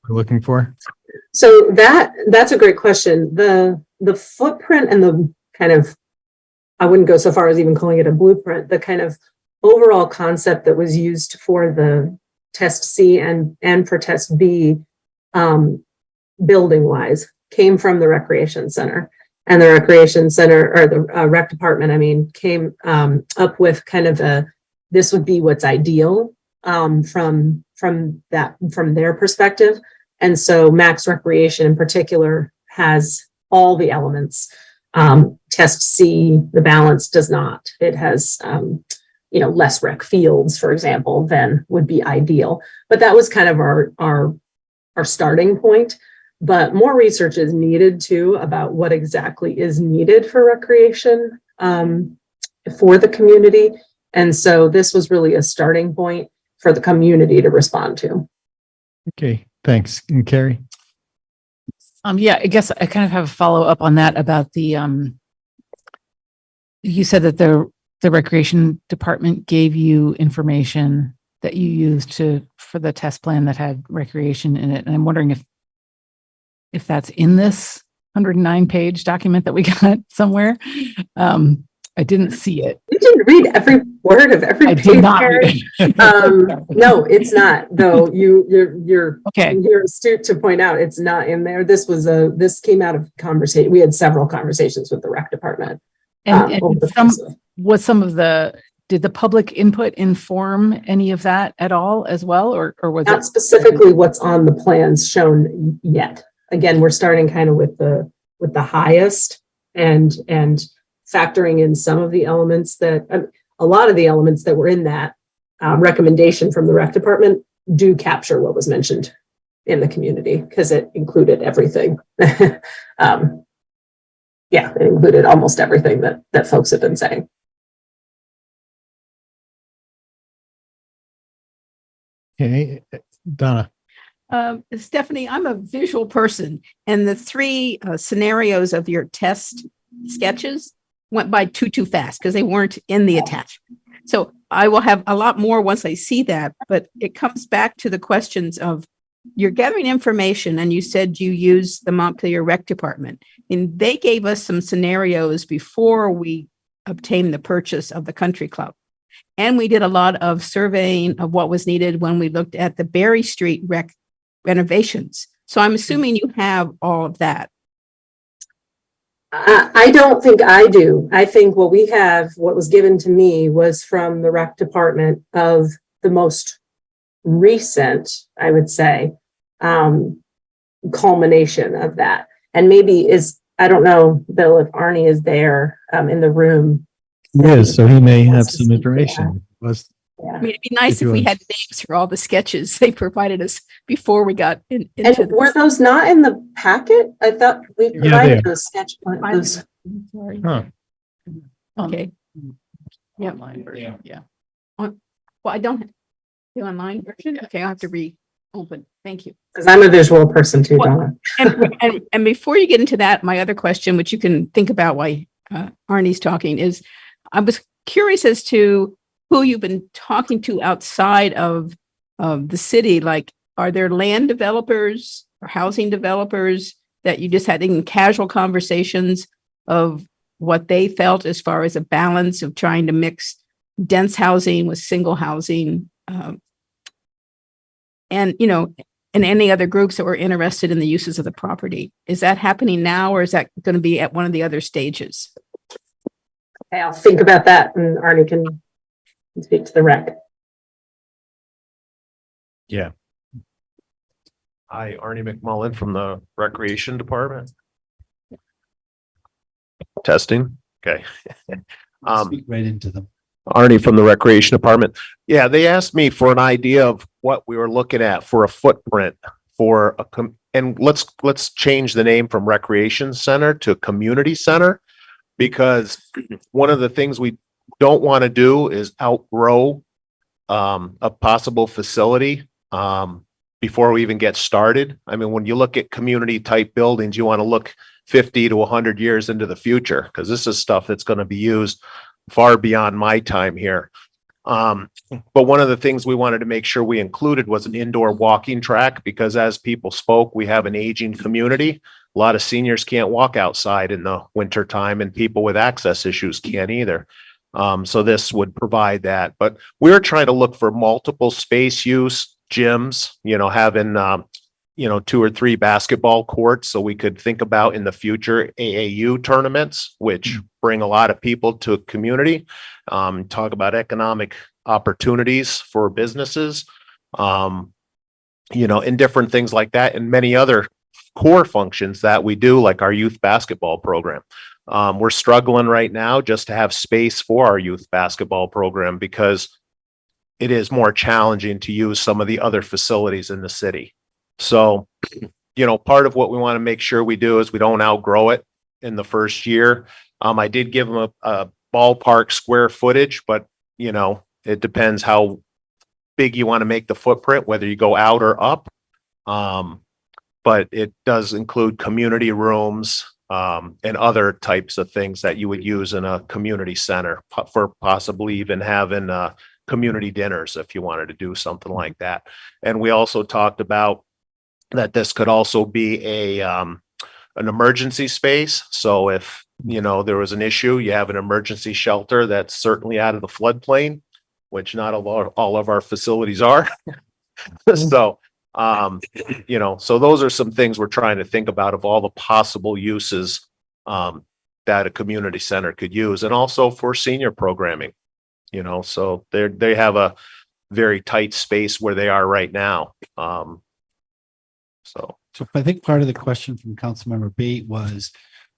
looking for? So that's a great question. The footprint and the kind of, I wouldn't go so far as even calling it a blueprint, the kind of overall concept that was used for the Test C and for Test B, building wise, came from the Recreation Center. And the Recreation Center, or the Rec Department, came up with kind of this would be what's ideal from their perspective. And so Max Recreation in particular has all the elements. Test C, the balance, does not. It has less rec fields, for example, than would be ideal. But that was kind of our starting point. But more research is needed too about what exactly is needed for recreation for the community. And so this was really a starting point for the community to respond to. Okay, thanks. And Carrie? Yeah, I guess I kind of have a follow up on that about the, you said that the recreation department gave you information that you used for the test plan that had recreation in it. And I'm wondering if that's in this 109-page document that we got somewhere. I didn't see it. You didn't read every word of every page. I did not read it. No, it's not, though. You're Okay. You're astute to point out it's not in there. This came out of conversation. We had several conversations with the rec department. And did the public input inform any of that at all as well? Or was not it specifically what's on the plans shown yet? Again, we're starting kind of with the highest and factoring in some of the elements that, a lot of the elements that were in that recommendation from the rec department do capture what was mentioned in the community, because it included everything. yeah, it included almost everything that folks have been saying. Okay, Donna. Stephanie, I'm a visual person, and the three scenarios of your test sketches went by too fast because they weren't in the attachment. So I will have a lot more once I see that, but it comes back to the questions of you're gathering information, and you said you use the Montpelier Rec Department, and they gave us some scenarios before we obtained the purchase of the country club. And we did a lot of surveying of what was needed when we looked at the Berry Street rec renovations. So I'm assuming you have all of that. I don't think I do. I think what was given to me was from the rec department of the most recent, I would say, culmination of that. And maybe I don't know, Bill, if Arnie is there in the room. Yes, so he may have some information. I mean, it'd be nice If you if we want. had names for all the sketches they provided us before we got into And were those not in the packet? I thought we they provided are. those sketch. Those. Sorry. Huh. Okay. Yeah. Yeah. Well, I don't have the online version. Okay, I'll have to reopen. Thank you. Because I'm a visual person too, Well, Donna. And before you get into that, my other question, which you can think about while Arnie's talking, is I was curious as to who you've been talking to outside of the city. Like, are there land developers or housing developers that you just had in casual conversations of what they felt as far as a balance of trying to mix dense housing with single housing? And, and any other groups that were interested in the uses of the property. Is that happening now, or is that going to be at one of the other stages? Okay, I'll think about that, and Arnie can speak to the rec. Yeah. Hi, Arnie McMullen from the Recreation Department. Testing, okay. Speak right into them. Arnie from the Recreation Department. Yeah, they asked me for an idea of what we were looking at for a footprint for and let's change the name from Recreation Center to Community Center, because one of the things we don't want to do is outgrow a possible facility before we even get started. I mean, when you look at community type buildings, you want to look 50 to 100 years into the future, because this is stuff that's going to be used far beyond my time here. But one of the things we wanted to make sure we included was an indoor walking track, because as people spoke, we have an aging community. A lot of seniors can't walk outside in the winter time, and people with access issues can't either. So this would provide that. But we're trying to look for multiple space use, gyms, having 2 or 3 basketball courts, so we could think about in the future AAU tournaments, which bring a lot of people to a community. Talk about economic opportunities for businesses, and different things like that, and many other core functions that we do, like our youth basketball program. We're struggling right now just to have space for our youth basketball program, because it is more challenging to use some of the other facilities in the city. So, part of what we want to make sure we do is we don't outgrow it in the first year. I did give them a ballpark square footage, but it depends how big you want to make the footprint, whether you go out or up. But it does include community rooms and other types of things that you would use in a community center, for possibly even having community dinners if you wanted to do something like that. And we also talked about that this could also be an emergency space. So if there was an issue, you have an emergency shelter that's certainly out of the floodplain, which not all of our facilities are. So so those are some things we're trying to think about, of all the possible uses that a community center could use, and also for senior programming. So they have a very tight space where they are right now. So I think part of the question from Councilmember Bate was,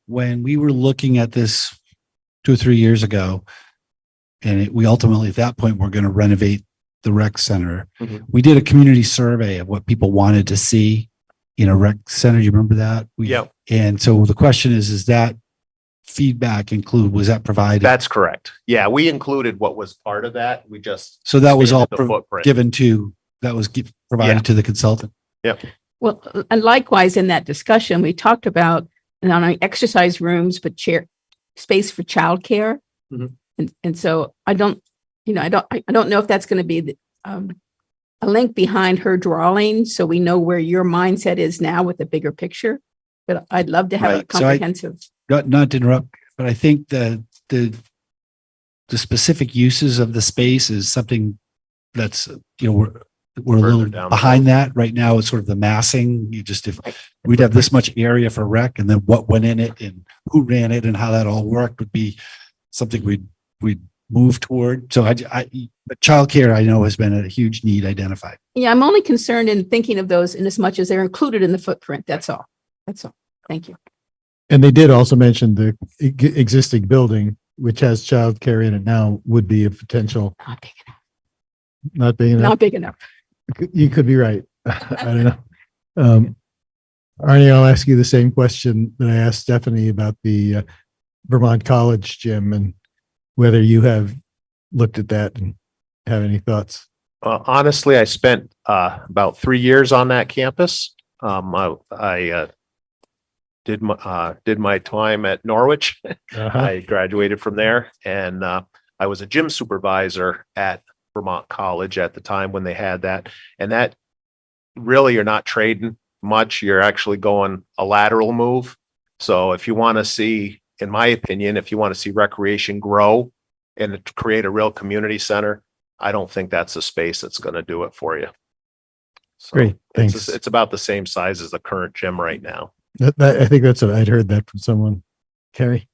when we were looking at this 2 or 3 years ago, and we ultimately at that point were going to renovate the rec center. Mhm. We did a community survey of what people wanted to see in a rec center. You remember that? Yeah. And so the question is that feedback include? Was that provided? That's correct. Yeah, we included what was part of that. We just. So that was all expanded the footprint. given to, that was provided Yeah. to the consultant? Well, and likewise in that discussion, we talked about not only exercise rooms, but space for childcare. Mhm. And so I don't know if that's going to be a link behind her drawing. So we know where your mindset is now with the bigger picture. But I'd love to have a Right. So comprehensive. Not to interrupt, but I think the specific uses of the space is something that's, we're a Further little down the behind road. that right now. It's sort of the massing. If we'd have this much area for rec and then what went in it and who ran it and how that all worked would be something we'd move toward. So but childcare I know has been a huge need identified. Yeah, I'm only concerned in thinking of those in as much as they're included in the footprint. That's all. Thank you. And they did also mention the existing building, which has childcare in it now, would be a potential, Not big enough. not being enough. Not big enough. You could be right. I don't know. Arnie, I'll ask you the same question that I asked Stephanie about the Vermont College gym and whether you have looked at that and have any thoughts. Honestly, I spent about 3 years on that campus. I did my time at Norwich. I graduated from there, and I was a gym supervisor at Vermont College at the time when they had that. And that really, you're not trading much. You're actually going a lateral move. So if you want to see, in my opinion, if you want to see recreation grow and to create a real community center, I don't think that's the space that's going to do it for you. So Great, thanks. It's about the same size as the current gym right now. I think that's what I'd heard that from someone. Carrie?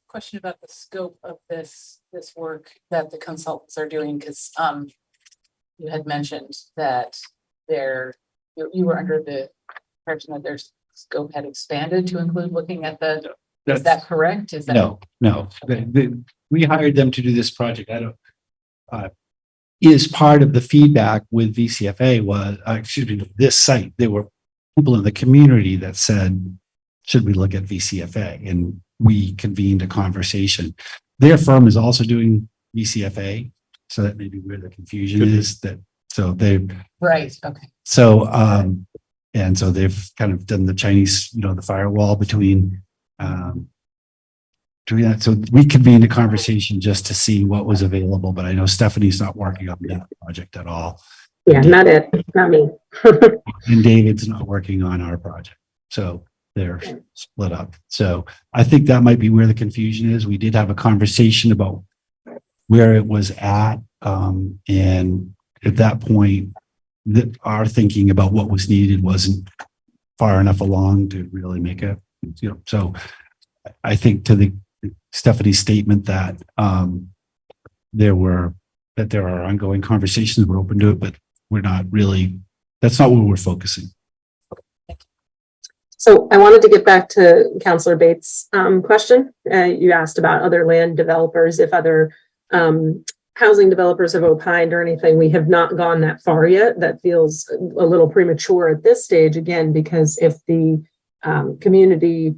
Question about the scope of this work that the consultants are doing, because you had mentioned that you were under the impression that their scope had expanded to include looking at is that correct? Is that No. We hired them to do this project. Is part of the feedback with VCFA was, this site, there were people in the community that said, should we look at VCFA? And we convened a conversation. Their firm is also doing VCFA. So that may be where the confusion is right? Okay. So, and so they've kind of done the Chinese, the firewall between doing that. So we convened a conversation just to see what was available, but I know Stephanie's not working on that project at all. Yeah, not me. And David's not working on our project. So they're split up. So I think that might be where the confusion is. We did have a conversation about where it was at. And at that point, our thinking about what was needed wasn't far enough along to really make it, so I think to Stephanie's statement that there are ongoing conversations, we're open to it, but we're not really, that's not where we're focusing. So I wanted to get back to Councillor Bates' question. You asked about other land developers, if other housing developers have opined or anything. We have not gone that far yet. That feels a little premature at this stage, again, because if the community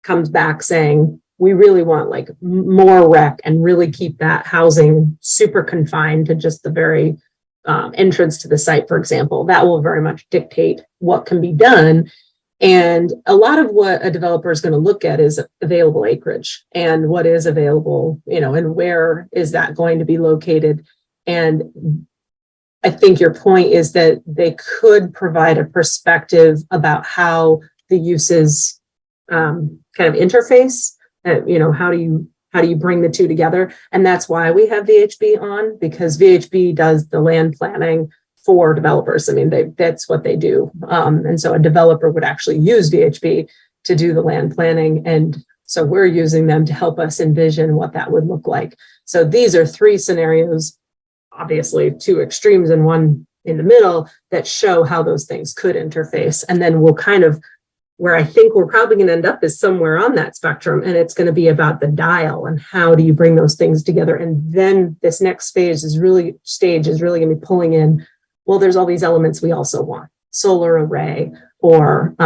comes back saying, we really want like more rec and really keep that housing super confined to just the very entrance to the site, for example, that will very much dictate what can be done. And a lot of what a developer is going to look at is available acreage and what is available, and where is that going to be located. And I think your point is that they could provide a perspective about how the uses kind of interface. How do you bring the two together? And that's why we have VHB on, because VHB does the land planning for developers. I mean, that's what they do. And so a developer would actually use VHB to do the land planning. And so we're using them to help us envision what that would look like. So these are 3 scenarios, obviously 2 extremes and 1 in the middle, that show how those things could interface. And then we'll kind of, where I think we're probably going to end up is somewhere on that spectrum. And it's going to be about the dial and how do you bring those things together. And then this next phase is really going to be pulling in, well, there's all these elements we also want, solar array or,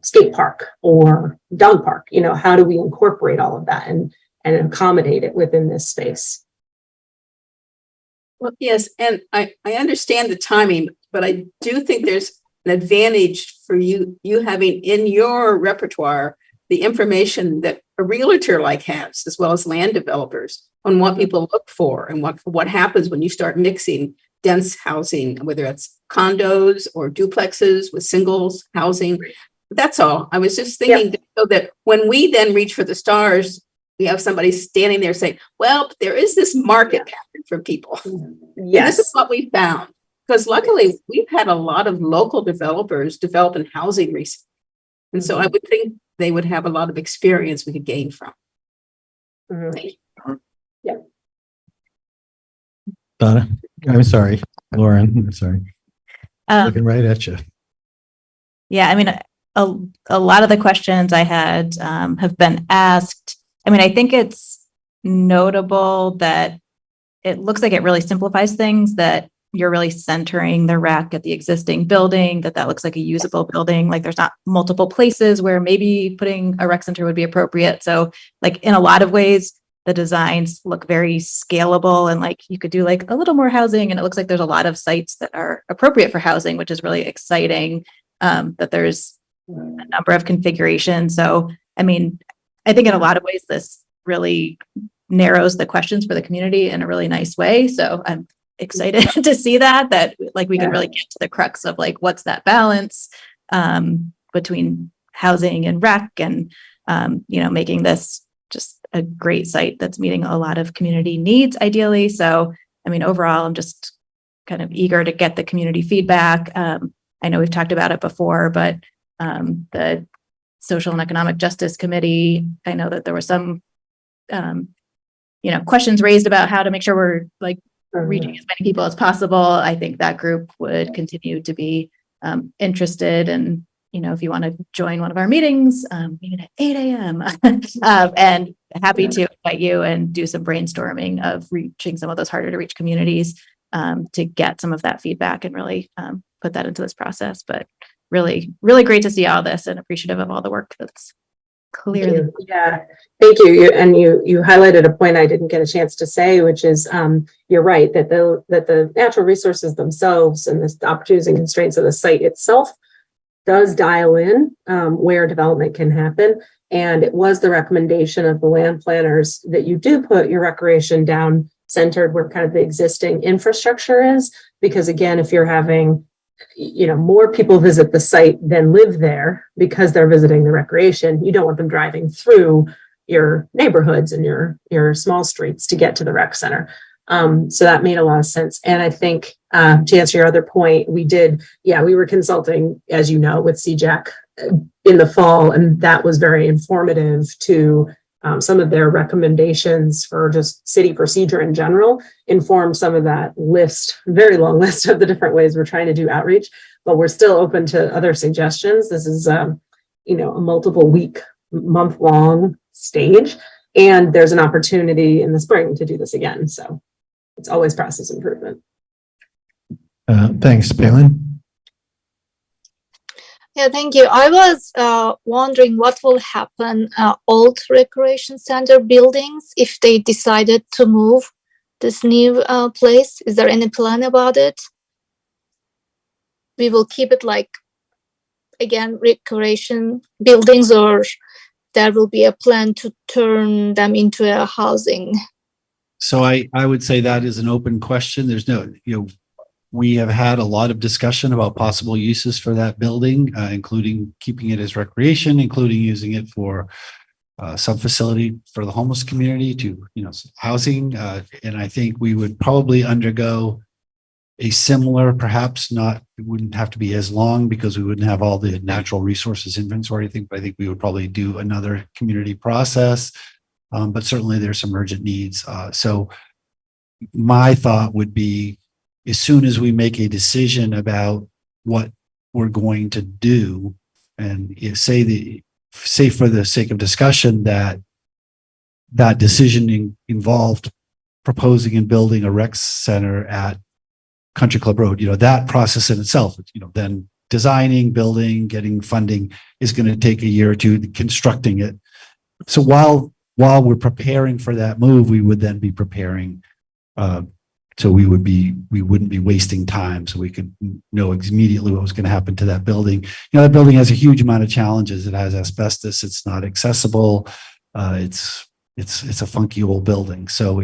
skate park or dog park. How do we incorporate all of that and accommodate it within this space? Well, yes, and I understand the timing, but I do think there's an advantage for you having in your repertoire the information that a realtor has, as well as land developers, on what people look for and what happens when you start mixing dense housing, whether it's condos or duplexes with singles housing. That's all. I was just thinking so that when we then reach for the stars, we have somebody standing there saying, well, there is this market pattern for people. Yes. This is what we found. Because luckily, we've had a lot of local developers developing housing recently. And so I would think they would have a lot of experience we could gain from. Yeah. Donna, I'm sorry. Lauren, I'm sorry. Looking right at you. Yeah, I mean, a lot of the questions I had have been asked. I mean, I think it's notable that it looks like it really simplifies things, that you're really centering the rec at the existing building, that looks like a usable building. Like there's not multiple places where maybe putting a rec center would be appropriate. So like in a lot of ways, the designs look very scalable and like you could do like a little more housing. And it looks like there's a lot of sites that are appropriate for housing, which is really exciting, that there's a number of configurations. So, I mean, I think in a lot of ways, this really narrows the questions for the community in a really nice way. So I'm excited to see that like we can really get to the crux of like, what's that balance between housing and rec and, making this just a great site that's meeting a lot of community needs ideally. So, I mean, overall, I'm just kind of eager to get the community feedback. I know we've talked about it before, but the Social and Economic Justice Committee, I know that there were some, questions raised about how to make sure we're like reaching as many people as possible. I think that group would continue to be interested. And, if you want to join one of our meetings, even at 8 a.m. And happy to invite you and do some brainstorming of reaching some of those harder to reach communities to get some of that feedback and really put that into this process. But really, really great to see all this and appreciative of all the work that's clearly. Yeah, thank you. And you highlighted a point I didn't get a chance to say, which is you're right that the natural resources themselves and the opportunities and constraints of the site itself does dial in where development can happen. And it was the recommendation of the land planners that you do put your recreation down centered where kind of the existing infrastructure is, because again, if you're having more people visit the site than live there because they're visiting the recreation, you don't want them driving through your neighborhoods and your small streets to get to the rec center. So that made a lot of sense. And I think to answer your other point, we were consulting, as you know, with CJAC in the fall, and that was very informative to some of their recommendations for just city procedure in general, informed some of that very long list of the different ways we're trying to do outreach, but we're still open to other suggestions. This is, a multiple month-long stage, and there's an opportunity in the spring to do this again. So it's always process improvement. Thanks, Palin. Yeah, thank you. I was wondering what will happen old recreation center buildings if they decided to move this new place. Is there any plan about it? We will keep it like, again, recreation buildings, or there will be a plan to turn them into a housing? So I would say that is an open question. There's no, we have had a lot of discussion about possible uses for that building, including keeping it as recreation, including using it for some facility for the homeless community to, housing. And I think we would probably undergo a similar, perhaps not, it wouldn't have to be as long because we wouldn't have all the natural resources inventory. I think we would probably do another community process, but certainly there's some urgent needs. So my thought would be, as soon as we make a decision about what we're going to do, and say for the sake of discussion that decision involved proposing and building a rec center at Country Club Road, that process in itself, then designing, building, getting funding is going to take a year or two, constructing it. So while we're preparing for that move, we would then be preparing, so we wouldn't be wasting time, so we could know immediately what was going to happen to that building. You know, that building has a huge amount of challenges. It has asbestos. It's not accessible. It's a funky old building. So,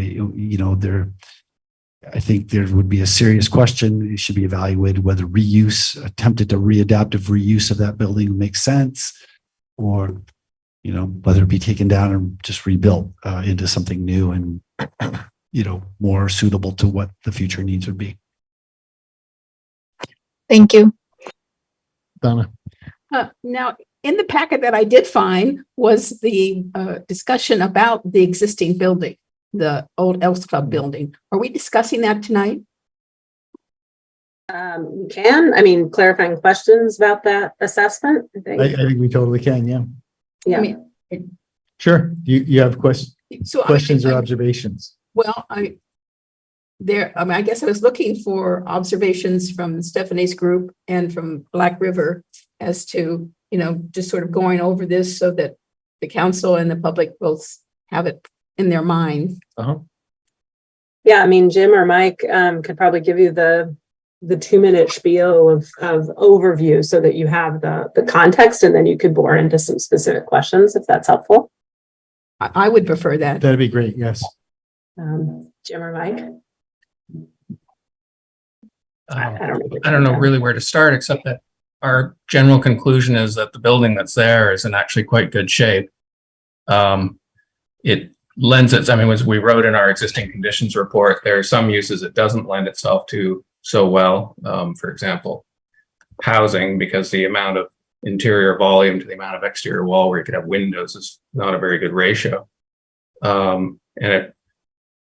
I think there would be a serious question. It should be evaluated whether attempted adaptive reuse of that building makes sense, or, whether it be taken down and just rebuilt into something new and, more suitable to what the future needs would be. Thank you. Donna. Now, in the packet that I did find was the discussion about the existing building, the old Elks Club building. Are we discussing that tonight? We can, clarifying questions about that assessment, I think. I think we totally can, yeah. Yeah. I mean, Sure. You have questions or I- observations? Well, I guess I was looking for observations from Stephanie's group and from Black River as to, just sort of going over this so that the council and the public both have it in their mind. Uh-huh. Yeah, Jim or Mike could probably give you the 2-minute spiel of overview so that you have the context, and then you could bore into some specific questions if that's helpful. I would prefer that. That'd be great. Yes. Jim or Mike? I don't know really where to start, except that our general conclusion is that the building that's there is in actually quite good shape. It lends as we wrote in our existing conditions report, there are some uses it doesn't lend itself to so well. For example, housing, because the amount of interior volume to the amount of exterior wall where you could have windows is not a very good ratio. And it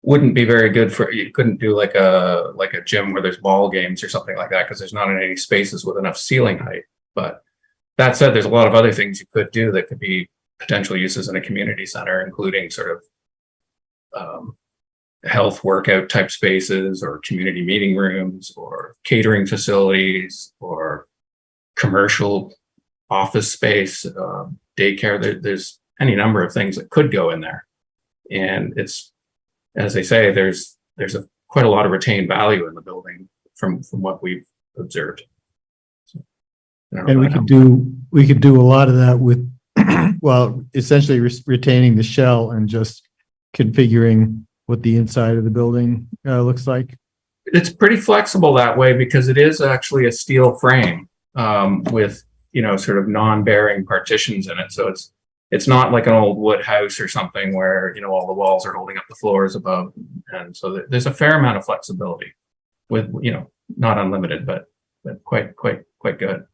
wouldn't be very good you couldn't do like a gym where there's ball games or something like that, because there's not any spaces with enough ceiling height. But that said, there's a lot of other things you could do that could be potential uses in a community center, including sort of health workout type spaces, or community meeting rooms, or catering facilities, or commercial office space, daycare. There's any number of things that could go in there. And it's, as they say, there's quite a lot of retained value in the building from what we've observed. So, And we could do a lot of that with, well, essentially retaining the shell and just configuring what the inside of the building looks like. It's pretty flexible that way, because it is actually a steel frame with, sort of non-bearing partitions in it. So it's not like an old wood house or something where, all the walls are holding up the floors above. And so there's a fair amount of flexibility with, not unlimited, but quite good.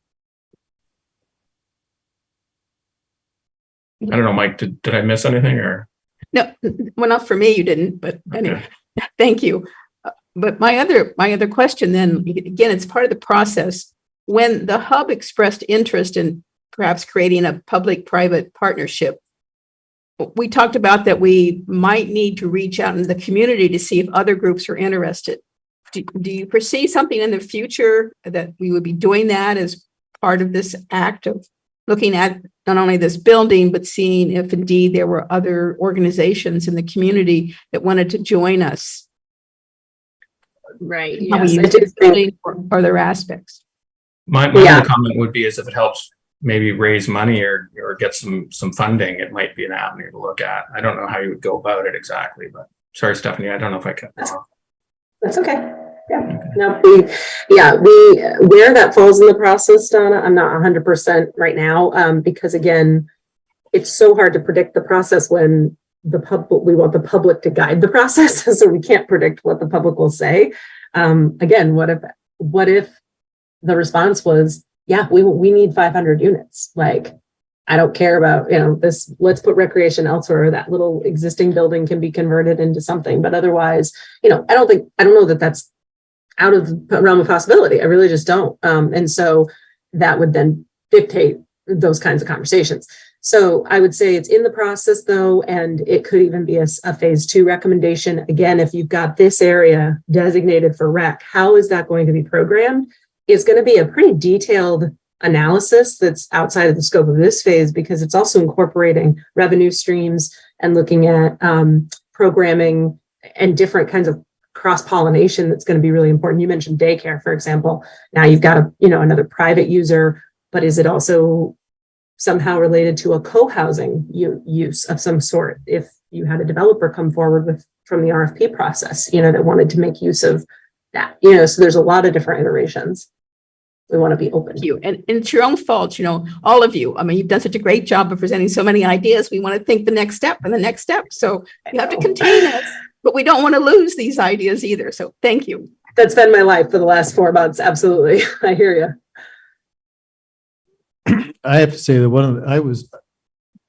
I don't know, Mike, did I miss anything or? No, well, not for me, you didn't, but anyway, thank you. But my other question then, again, it's part of the process. When the hub expressed interest in perhaps creating a public-private partnership, we talked about that we might need to reach out in the community to see if other groups are interested. Do you foresee something in the future that we would be doing that as part of this act of looking at not only this building, but seeing if indeed there were other organizations in the community that wanted to join us? Right. How we Yes, I use do this think- building for other aspects. My Yeah. only comment would be is if it helps maybe raise money or get some funding, it might be an avenue to look at. I don't know how you would go about it exactly, but sorry, Stephanie, I don't know if I can. That's okay. Yeah. No, where that falls in the process, Donna, I'm not 100% right now, because again, it's so hard to predict the process when we want the public to guide the process, so we can't predict what the public will say. Again, what if the response was, yeah, we need 500 units. Like, I don't care about, this, let's put recreation elsewhere. That little existing building can be converted into something, but otherwise, I don't know that that's out of the realm of possibility. I really just don't. And so that would then dictate those kinds of conversations. So I would say it's in the process though, and it could even be a phase 2 recommendation. Again, if you've got this area designated for rec, how is that going to be programmed? Is going to be a pretty detailed analysis that's outside of the scope of this phase, because it's also incorporating revenue streams and looking at programming and different kinds of cross-pollination that's going to be really important. You mentioned daycare, for example. Now you've got another private user, but is it also somehow related to a co-housing use of some sort? If you had a developer come forward from the RFP process, that wanted to make use of that, so there's a lot of different iterations. We want to be open. You and it's your own fault, all of you. I mean, you've done such a great job of presenting so many ideas. We want to think the next step and the next step. So you have to contain us, but we don't want to lose these ideas either. So thank you. That's been my life for the last 4 months. Absolutely. I hear you. I have to say that I was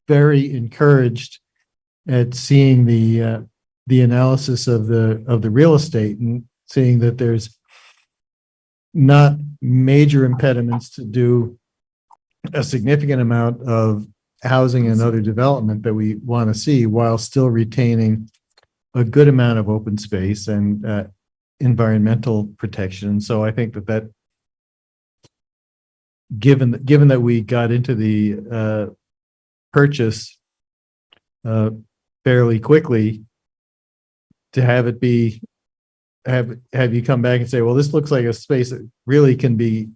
very encouraged at seeing the analysis of the real estate and seeing that there's not major impediments to do a significant amount of housing and other development that we want to see while still retaining a good amount of open space and environmental protection. So I think that given that we got into the purchase fairly quickly, to have it be have you come back and say, well, this looks like a space that really can be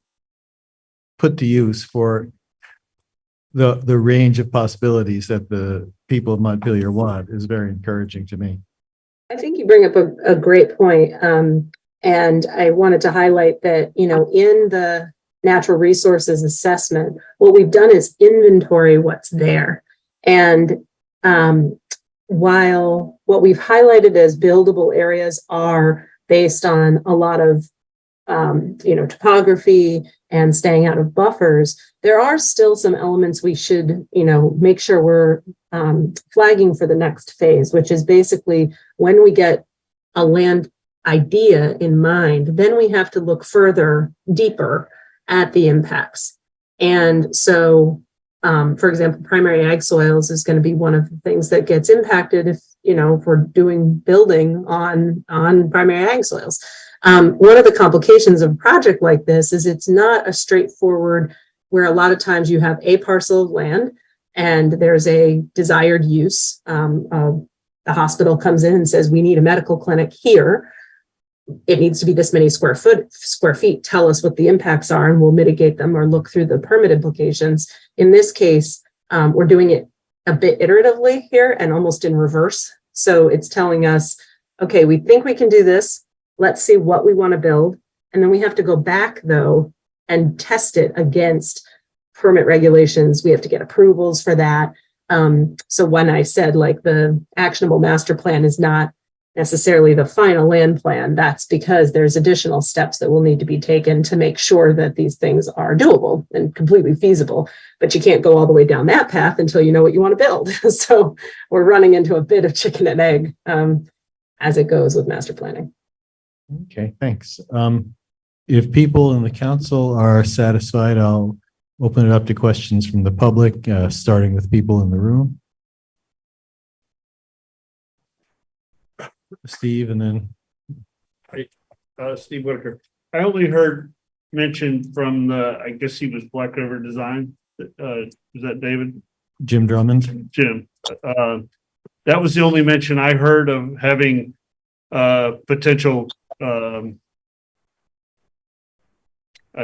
put to use for the range of possibilities that the people of Montpelier want, is very encouraging to me. I think you bring up a great point. And I wanted to highlight that, in the natural resources assessment, what we've done is inventory what's there. And while what we've highlighted as buildable areas are based on a lot of, topography and staying out of buffers, there are still some elements we should, make sure we're flagging for the next phase, which is basically when we get a land idea in mind, then we have to look further, deeper at the impacts. And so, for example, primary ag soils is going to be one of the things that gets impacted if we're doing building on primary ag soils. One of the complications of a project like this is it's not a straightforward, where a lot of times you have a parcel of land and there's a desired use. The hospital comes in and says, we need a medical clinic here. It needs to be this many square feet. Tell us what the impacts are and we'll mitigate them or look through the permit implications. In this case, we're doing it a bit iteratively here and almost in reverse. So it's telling us, okay, we think we can do this. Let's see what we want to build. And then we have to go back though and test it against permit regulations. We have to get approvals for that. So when I said like the actionable master plan is not necessarily the final land plan, that's because there's additional steps that will need to be taken to make sure that these things are doable and completely feasible. But you can't go all the way down that path until you know what you want to build. So we're running into a bit of chicken and egg as it goes with master planning. Okay, thanks. If people in the council are satisfied, I'll open it up to questions from the public, starting with people in the room. Steve, and then Steve Whitaker. I only heard mention from I guess he was Black River Design. Is that David? Jim Drummond. Jim. That was the only mention I heard of having potential. I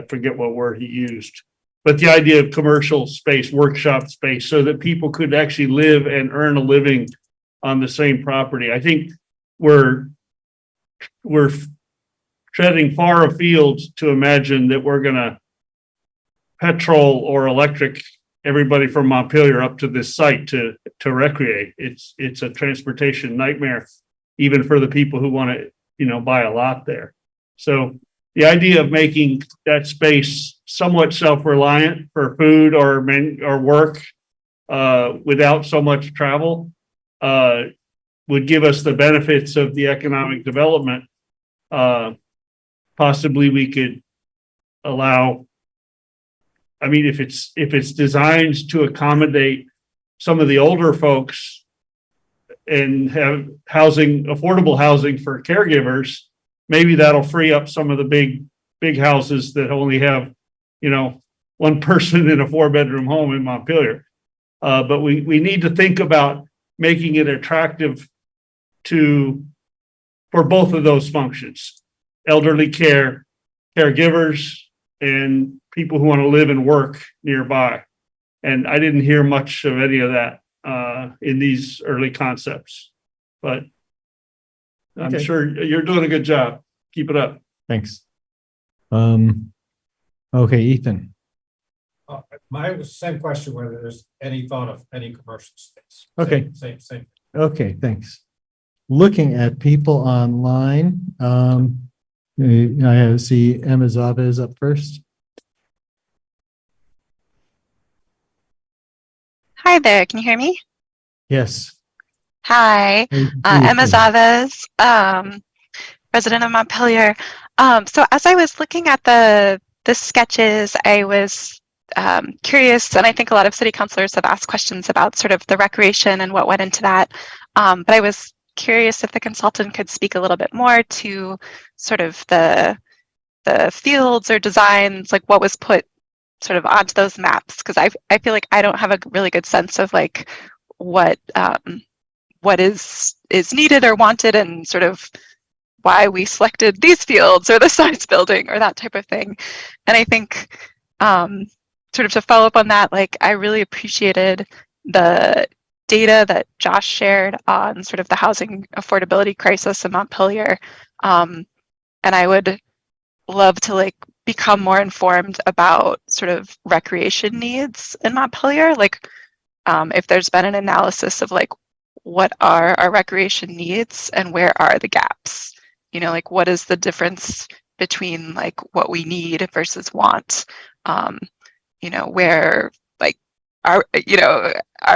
forget what word he used, but the idea of commercial space, workshop space, so that people could actually live and earn a living on the same property. I think we're treading far afield to imagine that we're going to petrol or electric everybody from Montpelier up to this site to recreate. It's a transportation nightmare, even for the people who want to, buy a lot there. So the idea of making that space somewhat self-reliant for food or work without so much travel would give us the benefits of the economic development. Possibly we could allow, if it's designed to accommodate some of the older folks and have affordable housing for caregivers, maybe that'll free up some of the big houses that only have, one person in a 4-bedroom home in Montpelier. But we need to think about making it attractive for both of those functions, elderly care, caregivers, and people who want to live and work nearby. And I didn't hear much of any of that in these early concepts, but I'm Okay. sure you're doing a good job. Keep it up. Thanks. Okay, Ethan. Mine was the same question, whether there's any thought of any commercial space. Okay. Same. Okay, thanks. Looking at people online, I see Emma Zavez up first. Hi there, can you hear me? Yes. Hi, Emma Zavez, resident of Montpelier. So as I was looking at the sketches, I was curious, and I think a lot of city councilors have asked questions about sort of the recreation and what went into that. But I was curious if the consultant could speak a little bit more to sort of the fields or designs, like what was put sort of onto those maps, because I feel like I don't have a really good sense of like what is needed or wanted, and sort of why we selected these fields or the size building or that type of thing. And I think sort of to follow up on that, like I really appreciated the data that Josh shared on sort of the housing affordability crisis in Montpelier. And I would love to like become more informed about sort of recreation needs in Montpelier. Like if there's been an analysis of like, what are our recreation needs and where are the gaps? You know, like what is the difference between like what we need versus want? You know, where like are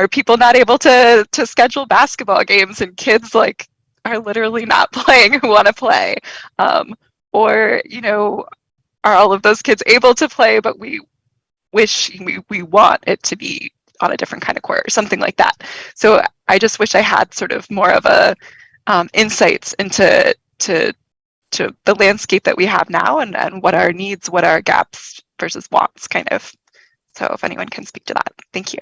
people not able to schedule basketball games, and kids like are literally not playing who want to play? Or, you know, are all of those kids able to play, but we wish we want it to be on a different kind of court or something like that. So I just wish I had sort of more of a insights into the landscape that we have now, and what our needs, what our gaps versus wants kind of. So if anyone can speak to that, thank you.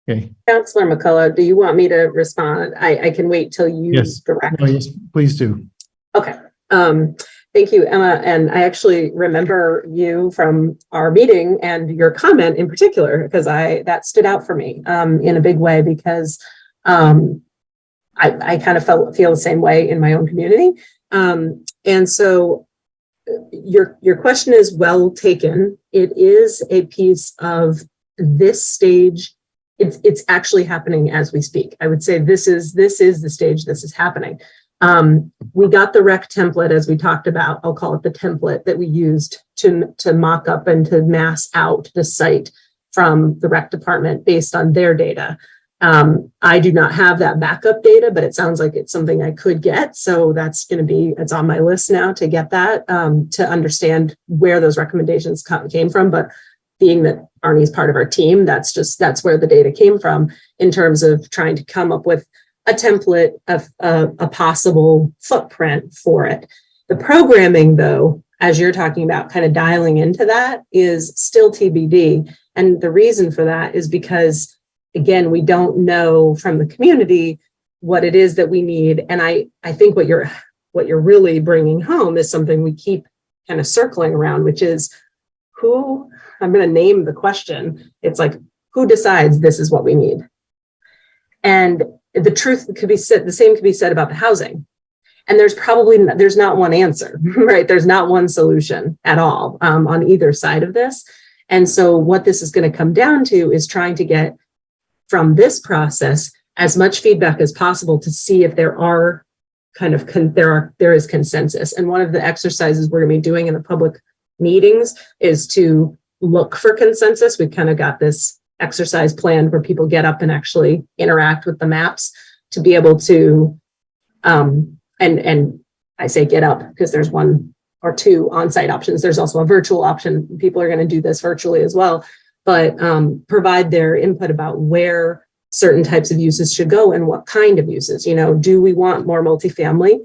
Okay. Councilor McCullough, do you want me to respond? I can wait till you direct. Oh, yes, please do. Okay. Thank you, Emma. And I actually remember you from our meeting and your comment in particular, because that stood out for me in a big way, because I kind of feel the same way in my own community. And so your question is well taken. It is a piece of this stage. It's actually happening as we speak. I would say this is the stage this is happening. We got the rec template, as we talked about. I'll call it the template that we used to mock up and to mass out the site from the rec department based on their data. I do not have that backup data, but it sounds like it's something I could get. So it's on my list now to get that, to understand where those recommendations came from. But being that Arnie's part of our team, that's where the data came from in terms of trying to come up with a template of a possible footprint for it. The programming, though, as you're talking about, kind of dialing into that, is still TBD. And the reason for that is because, again, we don't know from the community what it is that we need. And I think what you're really bringing home is something we keep kind of circling around, which is who, I'm going to name the question. It's like, who decides this is what we need? And the truth could be said, the same could be said about the housing. And there's not one answer, right? There's not one solution at all on either side of this. And so what this is going to come down to is trying to get from this process as much feedback as possible to see if there are there is consensus. And one of the exercises we're going to be doing in the public meetings is to look for consensus. We've kind of got this exercise planned where people get up and actually interact with the maps to be able to, and I say get up because there's one or two on-site options. There's also a virtual option. People are going to do this virtually as well, but provide their input about where certain types of uses should go and what kind of uses. You know, do we want more multifamily?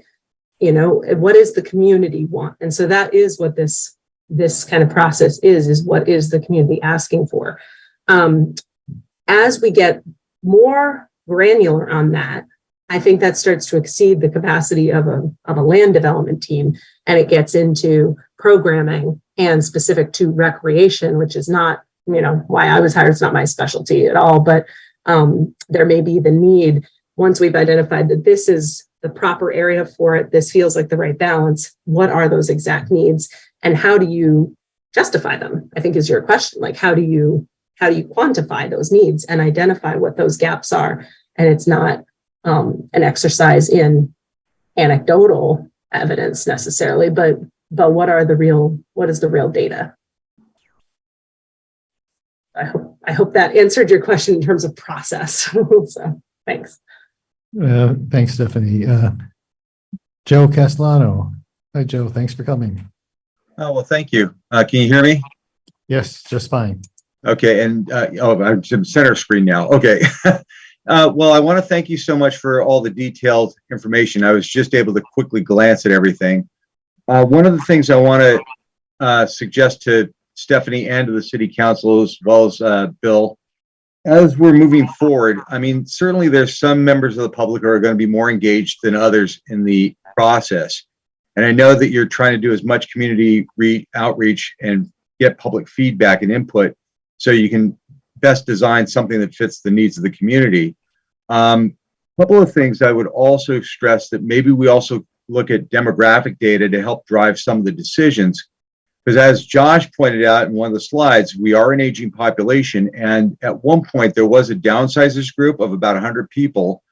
You know, what does the community want? And so that is what this this kind of process is what is the community asking for. As we get more granular on that, I think that starts to exceed the capacity of a land development team, and it gets into programming and specific to recreation, which is not, why I was hired. It's not my specialty at all, but there may be the need, once we've identified that this is the proper area for it, this feels like the right balance, what are those exact needs and how do you justify them, I think is your question. Like, how do you quantify those needs and identify what those gaps are? And it's not an exercise in anecdotal evidence necessarily, but what is the real data? I hope that answered your question in terms of process. So thanks. Thanks, Stephanie. Joe Castellano. Hi, Joe. Thanks for coming. Oh, well, thank you. Can you hear me? Yes, just fine. Okay. And, I'm center screen now. Okay. Well, I want to thank you so much for all the detailed information. I was just able to quickly glance at everything. One of the things I want to suggest to Stephanie and to the city council, as well as Bill, as we're moving forward, I mean, certainly there's some members of the public who are going to be more engaged than others in the process. And I know that you're trying to do as much community outreach and get public feedback and input so you can best design something that fits the needs of the community. Couple of things I would also stress, that maybe we also look at demographic data to help drive some of the decisions. Because as Josh pointed out in one of the slides, we are an aging population. And at one point, there was a downsizers group of about 100 people.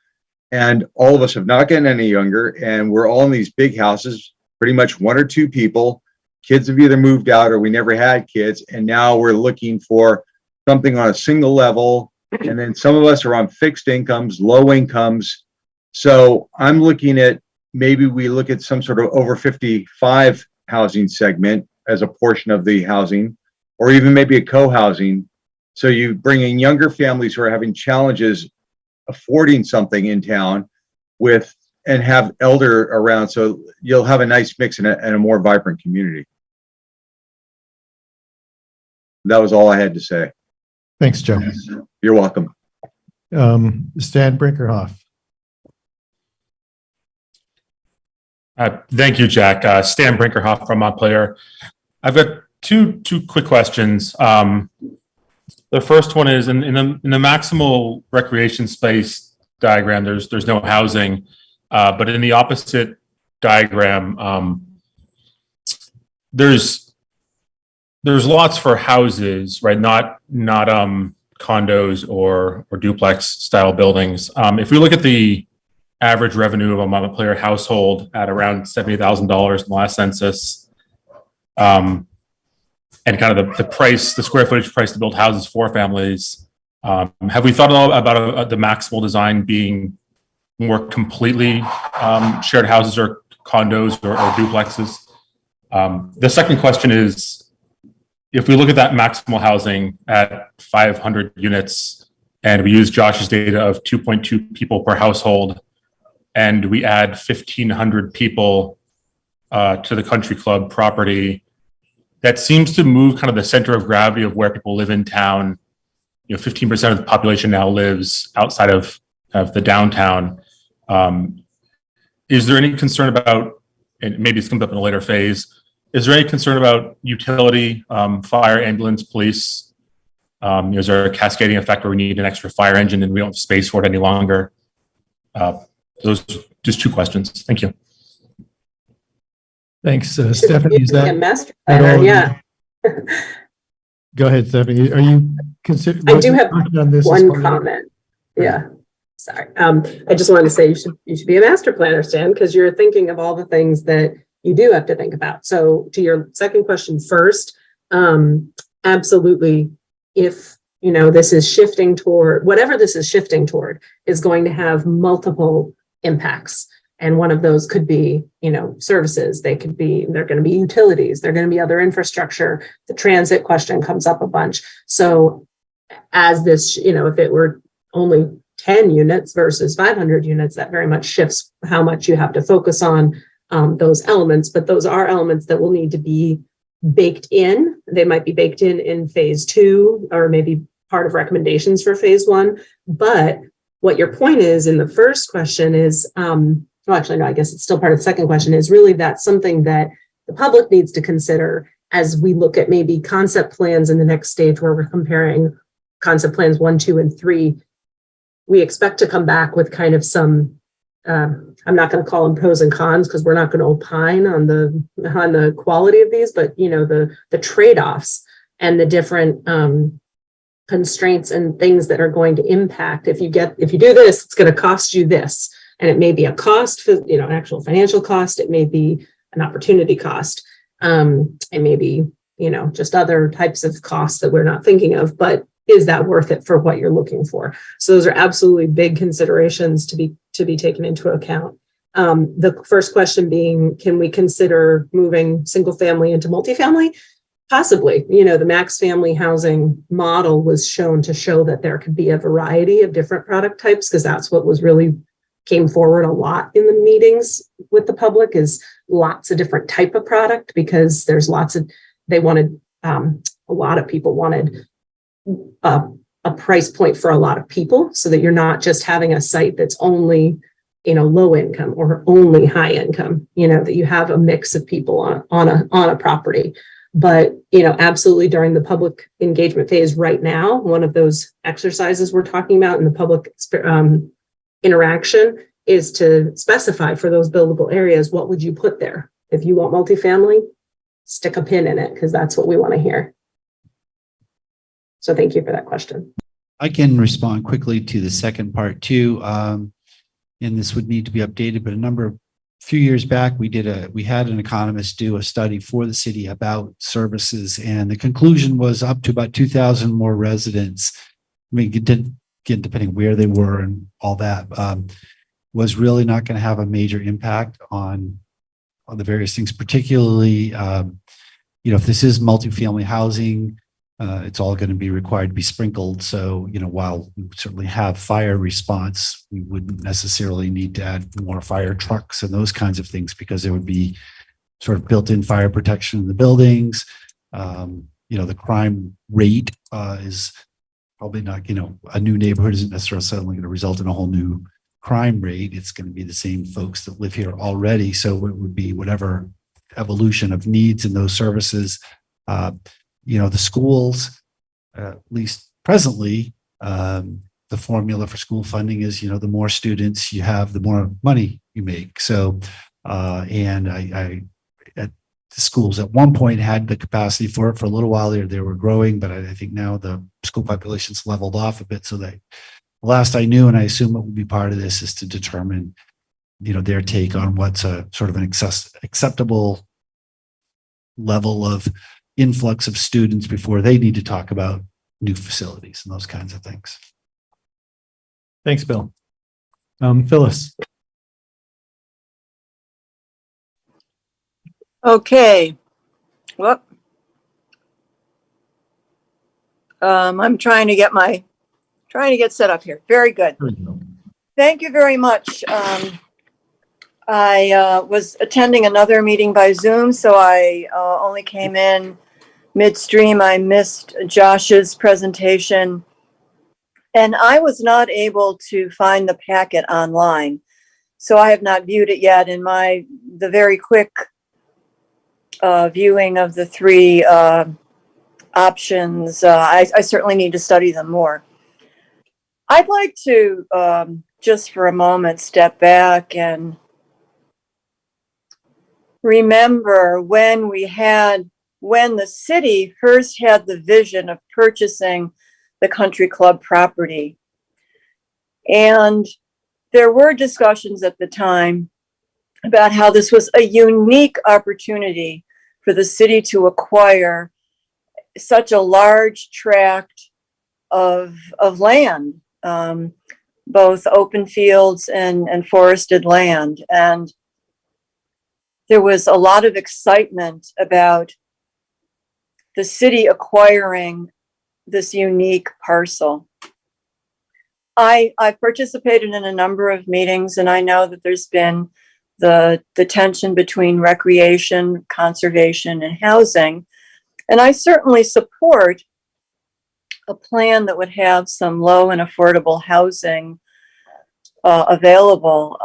And all of us have not gotten any younger. And we're all in these big houses, pretty much one or two people. Kids have either moved out or we never had kids. And now we're looking for something on a single level. And then some of us are on fixed incomes, low incomes. So I'm looking at, maybe we look at some sort of over 55 housing segment as a portion of the housing, or even maybe a co-housing. So you bring in younger families who are having challenges affording something in town and have elder around. So you'll have a nice mix and a more vibrant community. That was all I had to say. Thanks, Joe. You're welcome. Stan Brinkerhoff. Thank you, Jack. Stan Brinkerhoff from Montpelier. I've got two quick questions. The first one is in the maximal recreation space diagram, there's no housing, but in the opposite diagram, there's lots for houses, right? Not condos or duplex style buildings. If we look at the average revenue of a Montpelier household at around $70,000 in the last census, and kind of the square footage price to build houses for families, have we thought about the maximal design being more completely shared houses or condos or duplexes? The second question is, if we look at that maximal housing at 500 units and we use Josh's data of 2.2 people per household, and we add 1,500 people to the country club property, that seems to move kind of the center of gravity of where people live in town. 15% of the population now lives outside of the downtown. Is there any concern about, and maybe this comes up in a later phase, is there any concern about utility, fire, ambulance, police? Is there a cascading effect where we need an extra fire engine and we don't have space for it any longer? Those are just two questions. Thank you. Thanks, Stephanie. Is that a master planner? Yeah. Go ahead, Stephanie. Are you considering? I do have one comment. Yeah. Sorry. I just wanted to say you should be a master planner, Stan, because you're thinking of all the things that you do have to think about. So to your second question first, absolutely. If this is shifting toward, whatever this is shifting toward is going to have multiple impacts. And one of those could be, services. They're going to be utilities. They're going to be other infrastructure. The transit question comes up a bunch. So as this, if it were only 10 units versus 500 units, that very much shifts how much you have to focus on those elements. But those are elements that will need to be baked in. They might be baked in phase 2, or maybe part of recommendations for phase 1. But what your point is in the first question is, well, actually, no, I guess it's still part of the second question, is really that's something that the public needs to consider as we look at maybe concept plans in the next stage, where we're comparing concept plans 1, 2, and 3. We expect to come back with kind of some, I'm not going to call them pros and cons, because we're not going to opine on the quality of these, but the trade-offs and the different constraints and things that are going to impact. If you do this, it's going to cost you this, and it may be a cost for an actual financial cost. It may be an opportunity cost. It may be just other types of costs that we're not thinking of, but is that worth it for what you're looking for? So those are absolutely big considerations to be taken into account. The first question being, can we consider moving single family into multifamily? Possibly. The max family housing model was shown to show that there could be a variety of different product types, because that's what was really came forward a lot in the meetings with the public, is lots of different type of product, because there's they wanted, a lot of people wanted a price point for a lot of people, so that you're not just having a site that's only low income or only high income, that you have a mix of people on a property. But absolutely, during the public engagement phase right now, one of those exercises we're talking about in the public interaction is to specify for those buildable areas, what would you put there? If you want multifamily, stick a pin in it, because that's what we want to hear. So thank you for that question. I can respond quickly to the second part too. And this would need to be updated, but a few years back, we had an economist do a study for the city about services, and the conclusion was up to about 2,000 more residents. I mean, again, depending where they were and all that, was really not going to have a major impact on the various things, particularly, if this is multifamily housing, it's all going to be required to be sprinkled. So, while we certainly have fire response, we wouldn't necessarily need to add more fire trucks and those kinds of things, because there would be sort of built-in fire protection in the buildings. The crime rate is probably not, a new neighborhood isn't necessarily suddenly going to result in a whole new crime rate. It's going to be the same folks that live here already. So it would be whatever evolution of needs in those services. The schools, at least presently, the formula for school funding is, the more students you have, the more money you make. So, and I at the schools at one point had the capacity for it for a little while there. They were growing, but I think now the school population's leveled off a bit. So that last I knew, and I assume it will be part of this, is to determine, their take on what's a sort of an acceptable level of influx of students before they need to talk about new facilities and those kinds of things. Thanks, Bill. Phyllis. Okay. Well, I'm trying to get set up here. Very good. Thank you very much. I was attending another meeting by Zoom, so I only came in midstream. I missed Josh's presentation, and I was not able to find the packet online, so I have not viewed it yet. In the very quick viewing of the three options, I certainly need to study them more. I'd like to just for a moment step back and remember when the city first had the vision of purchasing the country club property. And there were discussions at the time about how this was a unique opportunity for the city to acquire such a large tract of land, both open fields and forested land. And there was a lot of excitement about the city acquiring this unique parcel. I participated in a number of meetings, and I know that there's been the tension between recreation, conservation, and housing And I certainly support a plan that would have some low and affordable housing available.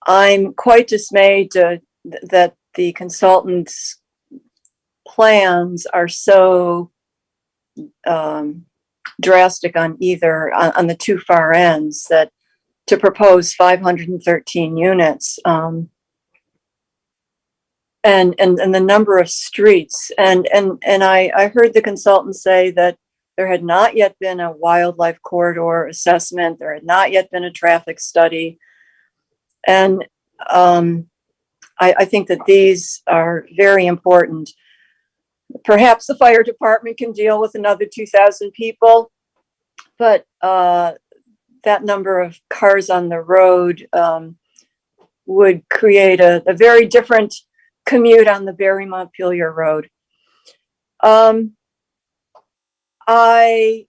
I'm quite dismayed that the consultants' plans are so drastic on on the two far ends, that to propose 513 units and the number of streets. And I heard the consultant say that there had not yet been a wildlife corridor assessment. There had not yet been a traffic study. And I think that these are very important. Perhaps the fire department can deal with another 2,000 people, but that number of cars on the road would create a very different commute on the Barre Montpelier Road. I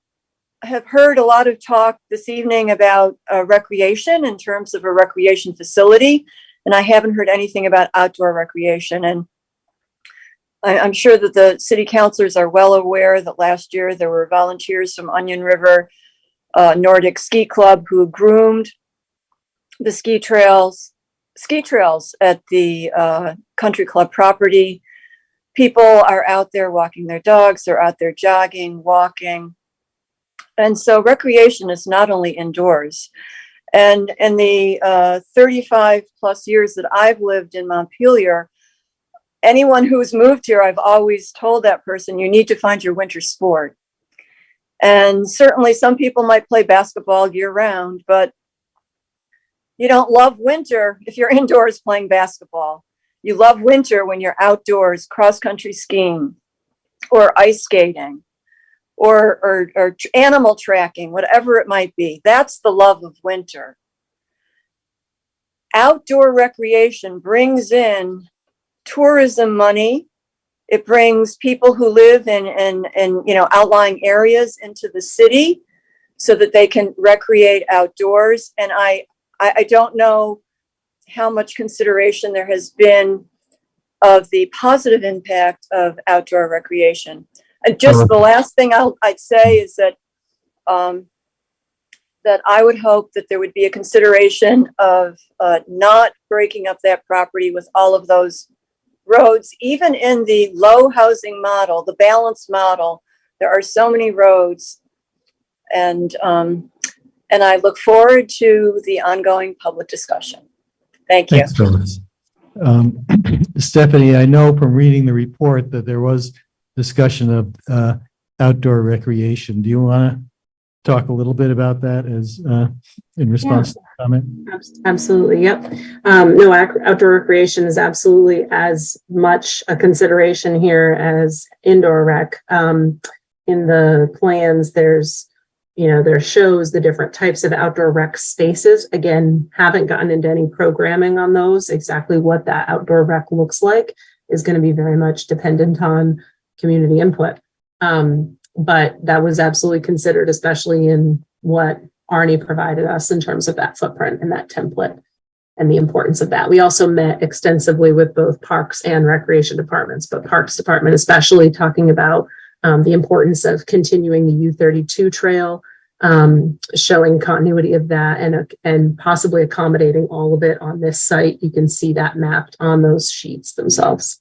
have heard a lot of talk this evening about recreation in terms of a recreation facility, and I haven't heard anything about outdoor recreation. And I'm sure that the city councilors are well aware that last year there were volunteers from Onion River Nordic Ski Club who groomed the ski trails at the country club property. People are out there walking their dogs, they're out there jogging, walking. And so recreation is not only indoors. And in the 35 plus years that I've lived in Montpelier, anyone who's moved here, I've always told that person, you need to find your winter sport. And certainly some people might play basketball year round, but you don't love winter if you're indoors playing basketball. You love winter when you're outdoors cross-country skiing or ice skating or animal tracking, whatever it might be. That's the love of winter. Outdoor recreation brings in tourism money. It brings people who live in outlying areas into the city so that they can recreate outdoors. And I don't know how much consideration there has been of the positive impact of outdoor recreation. And just the last thing I'd say is that that I would hope that there would be a consideration of not breaking up that property with all of those roads. Even in the low housing model, the balanced model, there are so many roads. And I look forward to the ongoing public discussion. Thank you. Thanks, Phyllis. Stephanie, I know from reading the report that there was discussion of outdoor recreation. Do you want to talk a little bit about that as in response to the comment? Absolutely. Yep. No, outdoor recreation is absolutely as much a consideration here as indoor rec. In the plans, there shows the different types of outdoor rec spaces. Again, haven't gotten into any programming on those. Exactly what that outdoor rec looks like is going to be very much dependent on community input. But that was absolutely considered, especially in what Arnie provided us in terms of that footprint and that template and the importance of that. We also met extensively with both parks and recreation departments, but parks department especially talking about the importance of continuing the U32 trail, showing continuity of that and possibly accommodating all of it on this site. You can see that mapped on those sheets themselves.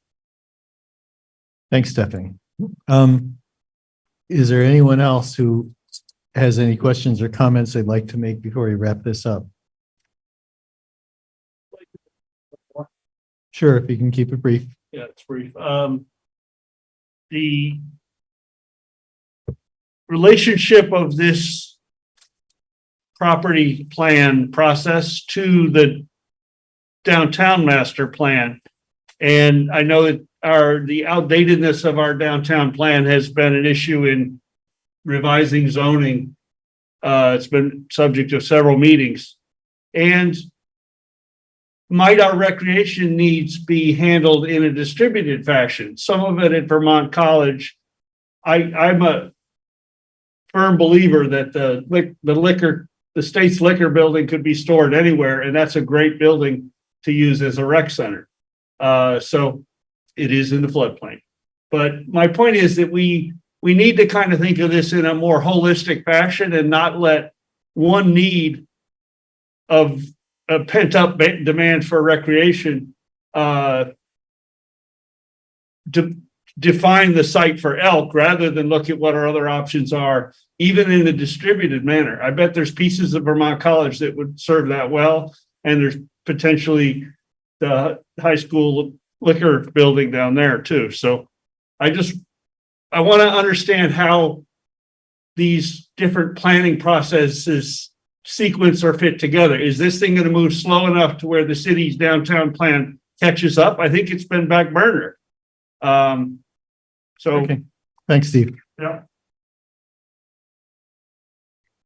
Thanks, Stephanie. Is there anyone else who has any questions or comments they'd like to make before we wrap this up? Sure, if you can keep it brief. Yeah, it's brief. The relationship of this property plan process to the downtown master plan. And I know that the outdatedness of our downtown plan has been an issue in revising zoning. It's been subject of several meetings. And might our recreation needs be handled in a distributed fashion? Some of it at Vermont College. I'm a firm believer that the state's liquor building could be stored anywhere, and that's a great building to use as a rec center. So it is in the floodplain. But my point is that we need to kind of think of this in a more holistic fashion and not let one need of a pent up demand for recreation define the site for elk rather than look at what our other options are, even in a distributed manner. I bet there's pieces of Vermont College that would serve that well. And there's potentially the high school liquor building down there too. So I want to understand how these different planning processes sequence or fit together. Is this thing going to move slow enough to where the city's downtown plan catches up? I think it's been back burner. Okay. Thanks, Steve. Yeah.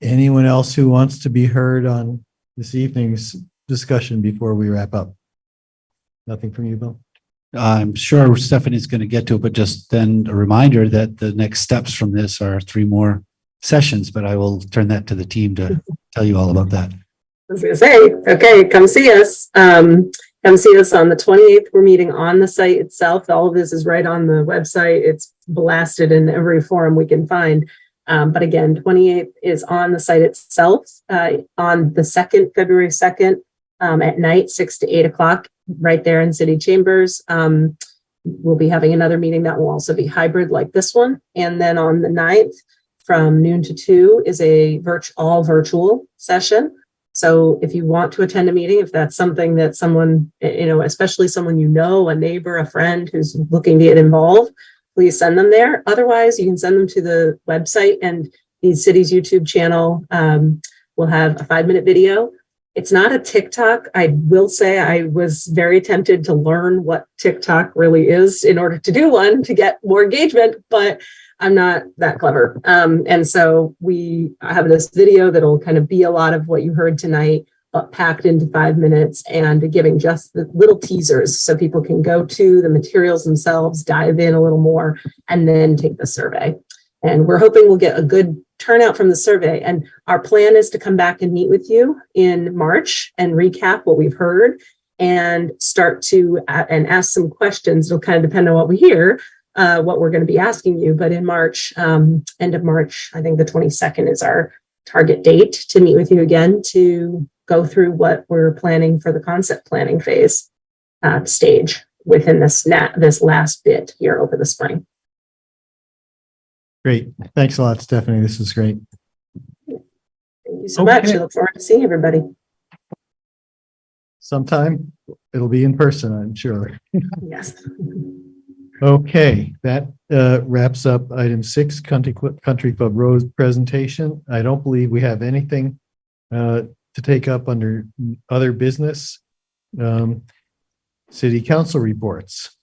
Anyone else who wants to be heard on this evening's discussion before we wrap up? Nothing from you, Bill? I'm sure Stephanie's going to get to it, but just then a reminder that the next steps from this are 3 more sessions, but I will turn that to the team to tell you all about that. I was gonna say, okay, come see us. Come see us on the 28th. We're meeting on the site itself. All of this is right on the website. It's blasted in every forum we can find. But again, 28th is on the site itself, on the 2nd, February 2nd, at night, 6 to 8 o'clock, right there in City Chambers. We'll be having another meeting that will also be hybrid like this one. And then on the 9th, from noon to 2 is a all virtual session. So if you want to attend a meeting, if that's something that someone, especially someone a neighbor, a friend who's looking to get involved, please send them there. Otherwise, you can send them to the website, and the city's YouTube channel will have a 5-minute video. It's not a TikTok. I will say I was very tempted to learn what TikTok really is in order to do one to get more engagement, but I'm not that clever. And so we have this video that'll kind of be a lot of what you heard tonight, but packed into 5 minutes and giving just the little teasers so people can go to the materials themselves, dive in a little more, and then take the survey. And we're hoping we'll get a good turnout from the survey. And our plan is to come back and meet with you in March and recap what we've heard and start to and ask some questions. It'll kind of depend on what we hear, what we're going to be asking you. But in March, end of March, I think the 22nd is our target date to meet with you again to go through what we're planning for the concept planning phase stage within this last bit here over the spring. Great. Thanks a lot, Stephanie. This is great. Thank you so much. I look forward to seeing everybody. Sometime it'll be in person, I'm sure. Yes. Okay, that wraps up item 6, Country Club Road presentation. I don't believe we have anything to take up under other business. City Council reports.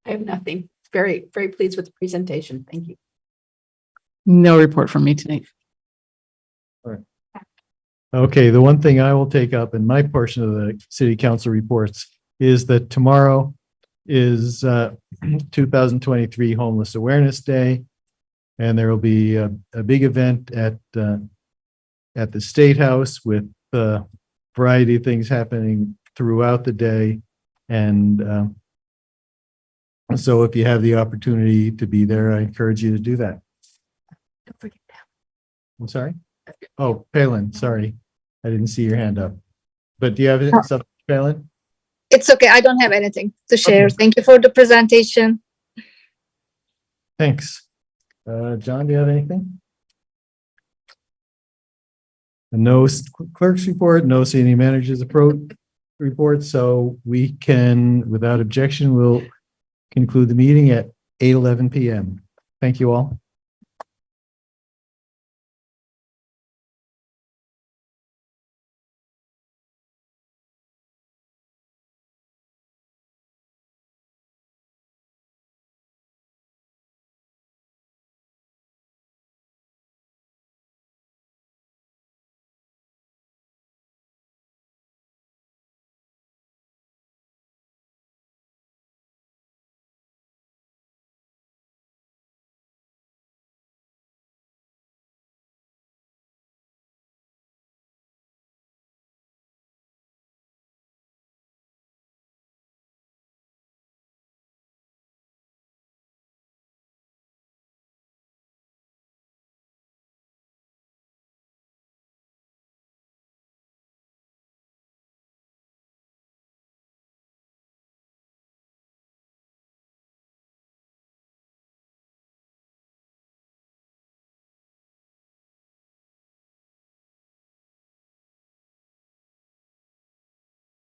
I have nothing. Very, very pleased with the presentation. Thank you. No report from me tonight. Okay, the one thing I will take up in my portion of the City Council reports is that tomorrow is 2023 Homeless Awareness Day, and there will be a big event at the State House with a variety of things happening throughout the day. And so if you have the opportunity to be there, I encourage you to do that. Don't forget that. I'm sorry? Oh, Palin, sorry. I didn't see your hand up. But do you have something, Palin? It's okay. I don't have anything to share. Okay. Thank you for the presentation. Thanks. John, do you have anything? No clerk's report, no city manager's report. So we can, without objection, we'll conclude the meeting at 8:11 p.m. Thank you all.